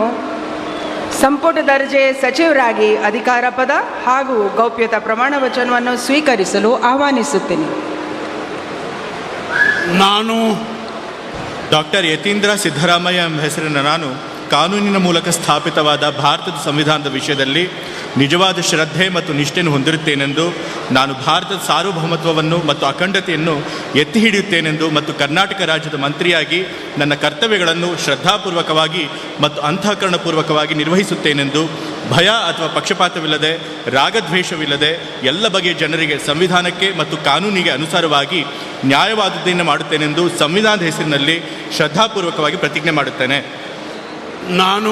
ಸಂಪುಟ ದರ್ಜೆ ಸಚಿವರಾಗಿ ಅಧಿಕಾರ ಪದ ಹಾಗೂ ಗೌಪ್ಯತಾ ಪ್ರಮಾಣ ವಚನವನ್ನು ಸ್ವೀಕರಿಸಲು ಆಹ್ವಾನಿಸುತ್ತೇನೆ. ನಾನು ಡಾಕ್ಟರ್ ಯತೀಂದ್ರ ಸಿದ್ದರಾಮಯ್ಯ ಎಂಬ ಹೆಸರಿನ ನಾನು ಕಾನೂನಿನ ಮೂಲಕ ಸ್ಥಾಪಿತವಾದ ಭಾರತದ ಸಂವಿಧಾನದ ವಿಷಯದಲ್ಲಿ ನಿಜವಾದ ಶ್ರದ್ಧೆ ಮತ್ತು ನಿಷ್ಠೆಯನ್ನು ಹೊಂದಿರುತ್ತೇನೆಂದು, ನಾನು ಭಾರತದ ಸಾರ್ವಭೌಮತ್ವವನ್ನು ಮತ್ತು ಅಖಂಡತೆಯನ್ನು ಎತ್ತಿ ಹಿಡಿಯುತ್ತೇನೆಂದು ಮತ್ತು ಕರ್ನಾಟಕ ರಾಜ್ಯದ ಮಂತ್ರಿಯಾಗಿ ನನ್ನ ಕರ್ತವ್ಯಗಳನ್ನು ಶ್ರದ್ಧಾಪೂರ್ವಕವಾಗಿ ಮತ್ತು ಅಂತಃಕರಣಪೂರ್ವಕವಾಗಿ ನಿರ್ವಹಿಸುತ್ತೇನೆಂದು, ಭಯ ಅಥವಾ ಪಕ್ಷಪಾತವಿಲ್ಲದೆ, ರಾಗದ್ವೇಷವಿಲ್ಲದೆ ಎಲ್ಲ ಬಗೆಯ ಜನರಿಗೆ ಸಂವಿಧಾನಕ್ಕೆ ಮತ್ತು ಕಾನೂನಿಗೆ ಅನುಸಾರವಾಗಿ ನ್ಯಾಯವಾದದ್ದನ್ನು ಮಾಡುತ್ತೇನೆಂದು ಸಂವಿಧಾನದ ಹೆಸರಿನಲ್ಲಿ ಶ್ರದ್ಧಾಪೂರ್ವಕವಾಗಿ ಪ್ರತಿಜ್ಞೆ ಮಾಡುತ್ತೇನೆ. ನಾನು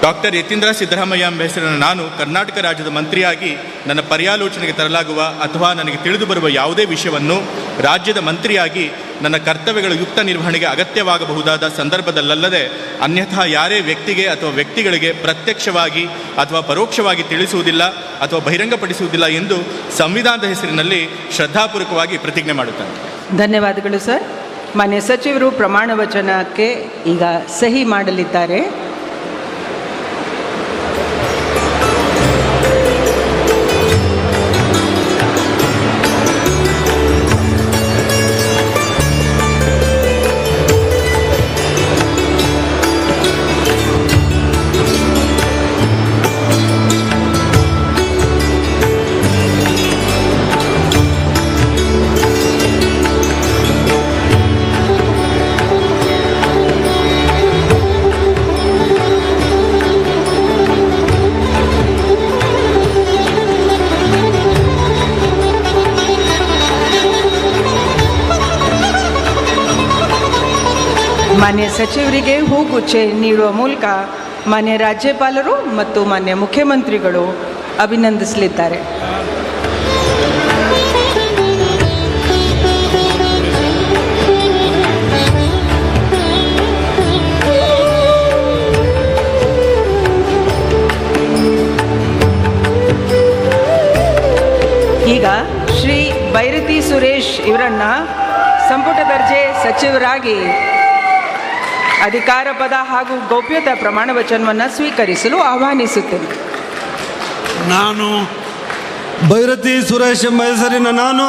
ಡಾಕ್ಟರ್ ಯತೀಂದ್ರ ಸಿದ್ದರಾಮಯ್ಯ ಎಂಬ ಹೆಸರಿನ ನಾನು ಕರ್ನಾಟಕ ರಾಜ್ಯದ ಮಂತ್ರಿಯಾಗಿ ನನ್ನ ಪರ್ಯಾಲೋಚನೆಗೆ ತರಲಾಗುವ ಅಥವಾ ನನಗೆ ತಿಳಿದು ಬರುವ ಯಾವುದೇ ವಿಷಯವನ್ನು ರಾಜ್ಯದ ಮಂತ್ರಿಯಾಗಿ ನನ್ನ ಕರ್ತವ್ಯಗಳ ಯುಕ್ತ ನಿರ್ವಹಣೆಗೆ ಅಗತ್ಯವಾಗಬಹುದಾದ ಸಂದರ್ಭದಲ್ಲದೆ ಅನ್ಯಥಾ ಯಾರೇ ವ್ಯಕ್ತಿಗೆ ಅಥವಾ ವ್ಯಕ್ತಿಗಳಿಗೆ ಪ್ರತ್ಯಕ್ಷವಾಗಿ ಅಥವಾ ಪರೋಕ್ಷವಾಗಿ ತಿಳಿಸುವುದಿಲ್ಲ ಅಥವಾ ಬಹಿರಂಗಪಡಿಸುವುದಿಲ್ಲ ಎಂದು ಸಂವಿಧಾನದ ಹೆಸರಿನಲ್ಲಿ ಶ್ರದ್ಧಾಪೂರ್ವಕವಾಗಿ ಪ್ರತಿಜ್ಞೆ ಮಾಡುತ್ತೇನೆ. ಧನ್ಯವಾದಗಳು ಸರ್. ಮಾನ್ಯ ಸಚಿವರು ಪ್ರಮಾಣ ವಚನಕ್ಕೆ ಈಗ ಸಹಿ ಮಾಡಲಿದ್ದಾರೆ. ಮಾನ್ಯ ಸಚಿವರಿಗೆ ಹೂಗುಚ್ಚೆ ನೀಡುವ ಮೂಲಕ ಮಾನ್ಯ ರಾಜ್ಯಪಾಲರು ಮತ್ತು ಮಾನ್ಯ ಮುಖ್ಯಮಂತ್ರಿಗಳು ಅಭಿನಂದಿಸಲಿದ್ದಾರೆ. ಈಗ ಶ್ರೀ ಬೈರತಿ ಸುರೇಶ್ ಇವರನ್ನ ಸಂಪುಟ ದರ್ಜೆ ಸಚಿವರಾಗಿ ಅಧಿಕಾರ ಪದ ಹಾಗೂ ಗೌಪ್ಯತಾ ಪ್ರಮಾಣ ವಚನವನ್ನು ಸ್ವೀಕರಿಸಲು ಆಹ್ವಾನಿಸುತ್ತೇನೆ. ನಾನು ಬೈರತಿ ಸುರೇಶ್ ಎಂಬ ಹೆಸರಿನ ನಾನು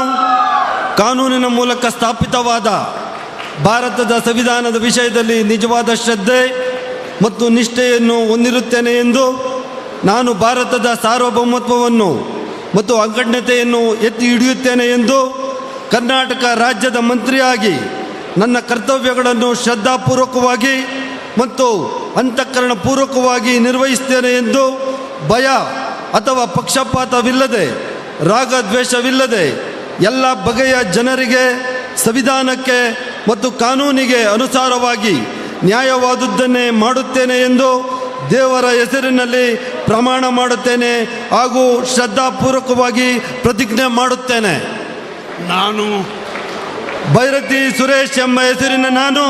ಕಾನೂನಿನ ಮೂಲಕ ಸ್ಥಾಪಿತವಾದ ಭಾರತದ ಸಂವಿಧಾನದ ವಿಷಯದಲ್ಲಿ ನಿಜವಾದ ಶ್ರದ್ಧೆ ಮತ್ತು ನಿಷ್ಠೆಯನ್ನು ಹೊಂದಿರುತ್ತೇನೆ ಎಂದು, ನಾನು ಭಾರತದ ಸಾರ್ವಭೌಮತ್ವವನ್ನು ಮತ್ತು ಅಖಂಡತೆಯನ್ನು ಎತ್ತಿ ಹಿಡಿಯುತ್ತೇನೆ ಎಂದು, ಕರ್ನಾಟಕ ರಾಜ್ಯದ ಮಂತ್ರಿಯಾಗಿ ನನ್ನ ಕರ್ತವ್ಯಗಳನ್ನು ಶ್ರದ್ಧಾಪೂರ್ವಕವಾಗಿ ಮತ್ತು ಅಂತಃಕರಣಪೂರ್ವಕವಾಗಿ ನಿರ್ವಹಿಸ್ತೇನೆ ಎಂದು, ಭಯ ಅಥವಾ ಪಕ್ಷಪಾತವಿಲ್ಲದೆ, ರಾಗದ್ವೇಷವಿಲ್ಲದೆ ಎಲ್ಲ ಬಗೆಯ ಜನರಿಗೆ ಸಂವಿಧಾನಕ್ಕೆ ಮತ್ತು ಕಾನೂನಿಗೆ ಅನುಸಾರವಾಗಿ ನ್ಯಾಯವಾದುದನ್ನೇ ಮಾಡುತ್ತೇನೆ ಎಂದು ದೇವರ ಹೆಸರಿನಲ್ಲಿ ಪ್ರಮಾಣ ಮಾಡುತ್ತೇನೆ ಹಾಗೂ ಶ್ರದ್ಧಾಪೂರ್ವಕವಾಗಿ ಪ್ರತಿಜ್ಞೆ ಮಾಡುತ್ತೇನೆ. ನಾನು ಬೈರತಿ ಸುರೇಶ್ ಎಂಬ ಹೆಸರಿನ ನಾನು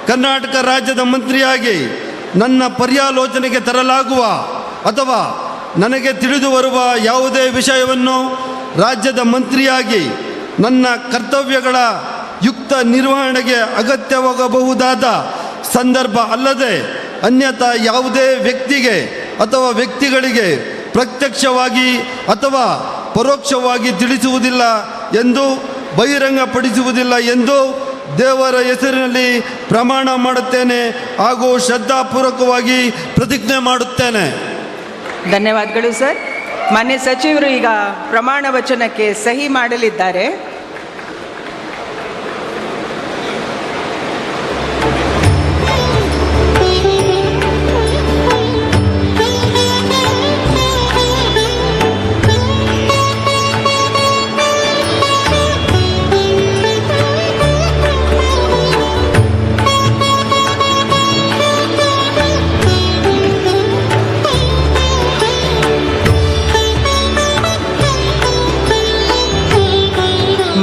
ಕರ್ನಾಟಕ ರಾಜ್ಯದ ಮಂತ್ರಿಯಾಗಿ ನನ್ನ ಪರ್ಯಾಲೋಚನೆಗೆ ತರಲಾಗುವ ಅಥವಾ ನನಗೆ ತಿಳಿದು ಬರುವ ಯಾವುದೇ ವಿಷಯವನ್ನು ರಾಜ್ಯದ ಮಂತ್ರಿಯಾಗಿ ನನ್ನ ಕರ್ತವ್ಯಗಳ ಯುಕ್ತ ನಿರ್ವಹಣೆಗೆ ಅಗತ್ಯವಾಗಬಹುದಾದ ಸಂದರ್ಭ ಅಲ್ಲದೆ ಅನ್ಯಥಾ ಯಾವುದೇ ವ್ಯಕ್ತಿಗೆ ಅಥವಾ ವ್ಯಕ್ತಿಗಳಿಗೆ ಪ್ರತ್ಯಕ್ಷವಾಗಿ ಅಥವಾ ಪರೋಕ್ಷವಾಗಿ ತಿಳಿಸುವುದಿಲ್ಲ ಎಂದು, ಬಹಿರಂಗಪಡಿಸುವುದಿಲ್ಲ ಎಂದು ದೇವರ ಹೆಸರಿನಲ್ಲಿ ಪ್ರಮಾಣ ಮಾಡುತ್ತೇನೆ ಹಾಗೂ ಶ್ರದ್ಧಾಪೂರ್ವಕವಾಗಿ ಪ್ರತಿಜ್ಞೆ ಮಾಡುತ್ತೇನೆ. ಧನ್ಯವಾದಗಳು ಸರ್. ಮಾನ್ಯ ಸಚಿವರು ಈಗ ಪ್ರಮಾಣ ವಚನಕ್ಕೆ ಸಹಿ ಮಾಡಲಿದ್ದಾರೆ.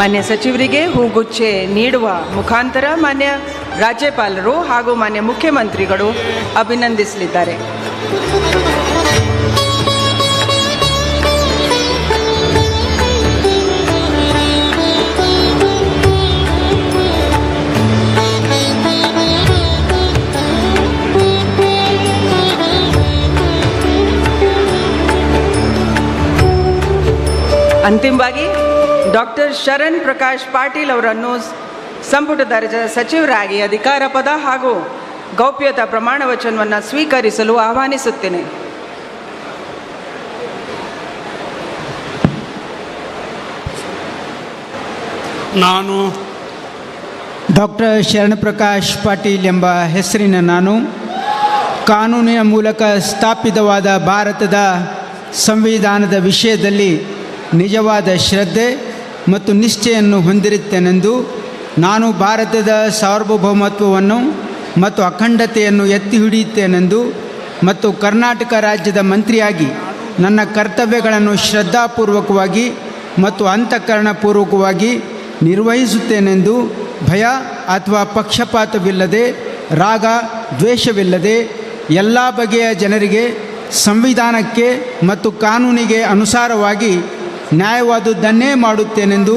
ಮಾನ್ಯ ಸಚಿವರಿಗೆ ಹೂಗುಚ್ಚೆ ನೀಡುವ ಮುಖಾಂತರ ಮಾನ್ಯ ರಾಜ್ಯಪಾಲರು ಹಾಗೂ ಮಾನ್ಯ ಮುಖ್ಯಮಂತ್ರಿಗಳು ಅಭಿನಂದಿಸಲಿದ್ದಾರೆ. ಅಂತಿಮವಾಗಿ ಡಾಕ್ಟರ್ ಶರಣ್ ಪ್ರಕಾಶ್ ಪಾಟೀಲ್ ಅವರನ್ನು ಸಂಪುಟ ದರ್ಜೆಯ ಸಚಿವರಾಗಿ ಅಧಿಕಾರ ಪದ ಹಾಗೂ ಗೌಪ್ಯತಾ ಪ್ರಮಾಣ ವಚನವನ್ನು ಸ್ವೀಕರಿಸಲು ಆಹ್ವಾನಿಸುತ್ತೇನೆ. ನಾನು ಡಾಕ್ಟರ್ ಶರಣಪ್ರಕಾಶ್ ಪಾಟೀಲ್ ಎಂಬ ಹೆಸರಿನ ನಾನು ಕಾನೂನಿನ ಮೂಲಕ ಸ್ಥಾಪಿತವಾದ ಭಾರತದ ಸಂವಿಧಾನದ ವಿಷಯದಲ್ಲಿ ನಿಜವಾದ ಶ್ರದ್ಧೆ ಮತ್ತು ನಿಷ್ಠೆಯನ್ನು ಹೊಂದಿರುತ್ತೇನೆಂದು, ನಾನು ಭಾರತದ ಸಾರ್ವಭೌಮತ್ವವನ್ನು ಮತ್ತು ಅಖಂಡತೆಯನ್ನು ಎತ್ತಿ ಹಿಡಿಯುತ್ತೇನೆಂದು ಮತ್ತು ಕರ್ನಾಟಕ ರಾಜ್ಯದ ಮಂತ್ರಿಯಾಗಿ ನನ್ನ ಕರ್ತವ್ಯಗಳನ್ನು ಶ್ರದ್ಧಾಪೂರ್ವಕವಾಗಿ ಮತ್ತು ಅಂತಃಕರಣಪೂರ್ವಕವಾಗಿ ನಿರ್ವಹಿಸುತ್ತೇನೆಂದು ಭಯ ಅಥವಾ ಪಕ್ಷಪಾತವಿಲ್ಲದೆ, ರಾಗ ದ್ವೇಷವಿಲ್ಲದೆ ಎಲ್ಲ ಬಗೆಯ ಜನರಿಗೆ ಸಂವಿಧಾನಕ್ಕೆ ಮತ್ತು ಕಾನೂನಿಗೆ ಅನುಸಾರವಾಗಿ ನ್ಯಾಯವಾದುದನ್ನೇ ಮಾಡುತ್ತೇನೆಂದು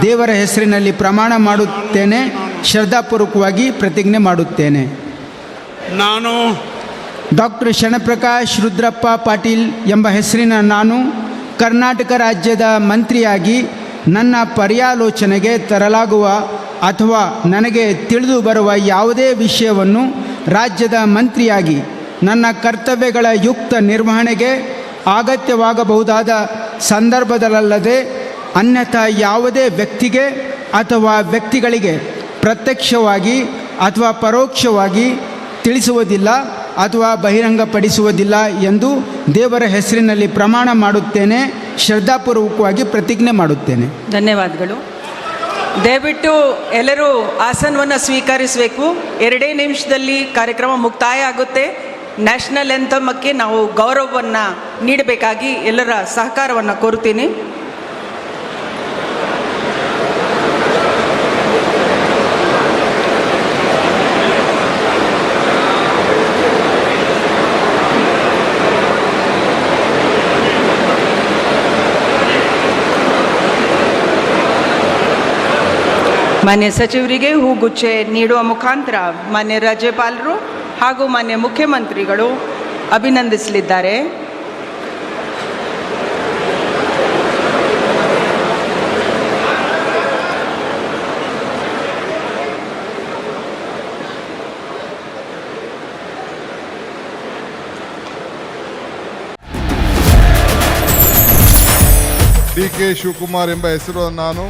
ದೇವರ ಹೆಸರಿನಲ್ಲಿ ಪ್ರಮಾಣ ಮಾಡುತ್ತೇನೆ. ಶ್ರದ್ಧಾಪೂರ್ವಕವಾಗಿ ಪ್ರತಿಜ್ಞೆ ಮಾಡುತ್ತೇನೆ. ನಾನು ಡಾಕ್ಟರ್ ಶರಣಪ್ರಕಾಶ್ ರುದ್ರಪ್ಪ ಪಾಟೀಲ್ ಎಂಬ ಹೆಸರಿನ ನಾನು ಕರ್ನಾಟಕ ರಾಜ್ಯದ ಮಂತ್ರಿಯಾಗಿ ನನ್ನ ಪರ್ಯಾಲೋಚನೆಗೆ ತರಲಾಗುವ ಅಥವಾ ನನಗೆ ತಿಳಿದು ಬರುವ ಯಾವುದೇ ವಿಷಯವನ್ನು ರಾಜ್ಯದ ಮಂತ್ರಿಯಾಗಿ ನನ್ನ ಕರ್ತವ್ಯಗಳ ಯುಕ್ತ ನಿರ್ವಹಣೆಗೆ ಅಗತ್ಯವಾಗಬಹುದಾದ ಸಂದರ್ಭದಲ್ಲದೆ ಅನ್ಯಥಾ ಯಾವುದೇ ವ್ಯಕ್ತಿಗೆ ಅಥವಾ ವ್ಯಕ್ತಿಗಳಿಗೆ ಪ್ರತ್ಯಕ್ಷವಾಗಿ ಅಥವಾ ಪರೋಕ್ಷವಾಗಿ ತಿಳಿಸುವುದಿಲ್ಲ ಅಥವಾ ಬಹಿರಂಗಪಡಿಸುವುದಿಲ್ಲ ಎಂದು ದೇವರ ಹೆಸರಿನಲ್ಲಿ ಪ್ರಮಾಣ ಮಾಡುತ್ತೇನೆ. ಶ್ರದ್ಧಾಪೂರ್ವಕವಾಗಿ ಪ್ರತಿಜ್ಞೆ ಮಾಡುತ್ತೇನೆ. ಧನ್ಯವಾದಗಳು. ದಯವಿಟ್ಟು ಎಲ್ಲರೂ ಆಸನವನ್ನು ಸ್ವೀಕರಿಸಬೇಕು. 2 ನಿಮಿಷದಲ್ಲಿ ಕಾರ್ಯಕ್ರಮ ಮುಕ್ತಾಯ ಆಗುತ್ತೆ. ನ್ಯಾಷನಲ್ ಎಂಥಮಕ್ಕೆ ನಾವು ಗೌರವವನ್ನು ನೀಡಬೇಕಾಗಿ ಎಲ್ಲರ ಸಹಕಾರವನ್ನು ಕೋರುತ್ತೀನಿ. ಮಾನ್ಯ ಸಚಿವರಿಗೆ ಹೂಗುಚ್ಚೆ ನೀಡುವ ಮುಖಾಂತರ ಮಾನ್ಯ ರಾಜ್ಯಪಾಲರು ಹಾಗೂ ಮಾನ್ಯ ಮುಖ್ಯಮಂತ್ರಿಗಳು ಅಭಿನಂದಿಸಲಿದ್ದಾರೆ. ಡಿ ಕೆ ಶಿವಕುಮಾರ್ ಎಂಬ ಹೆಸರು ನಾನು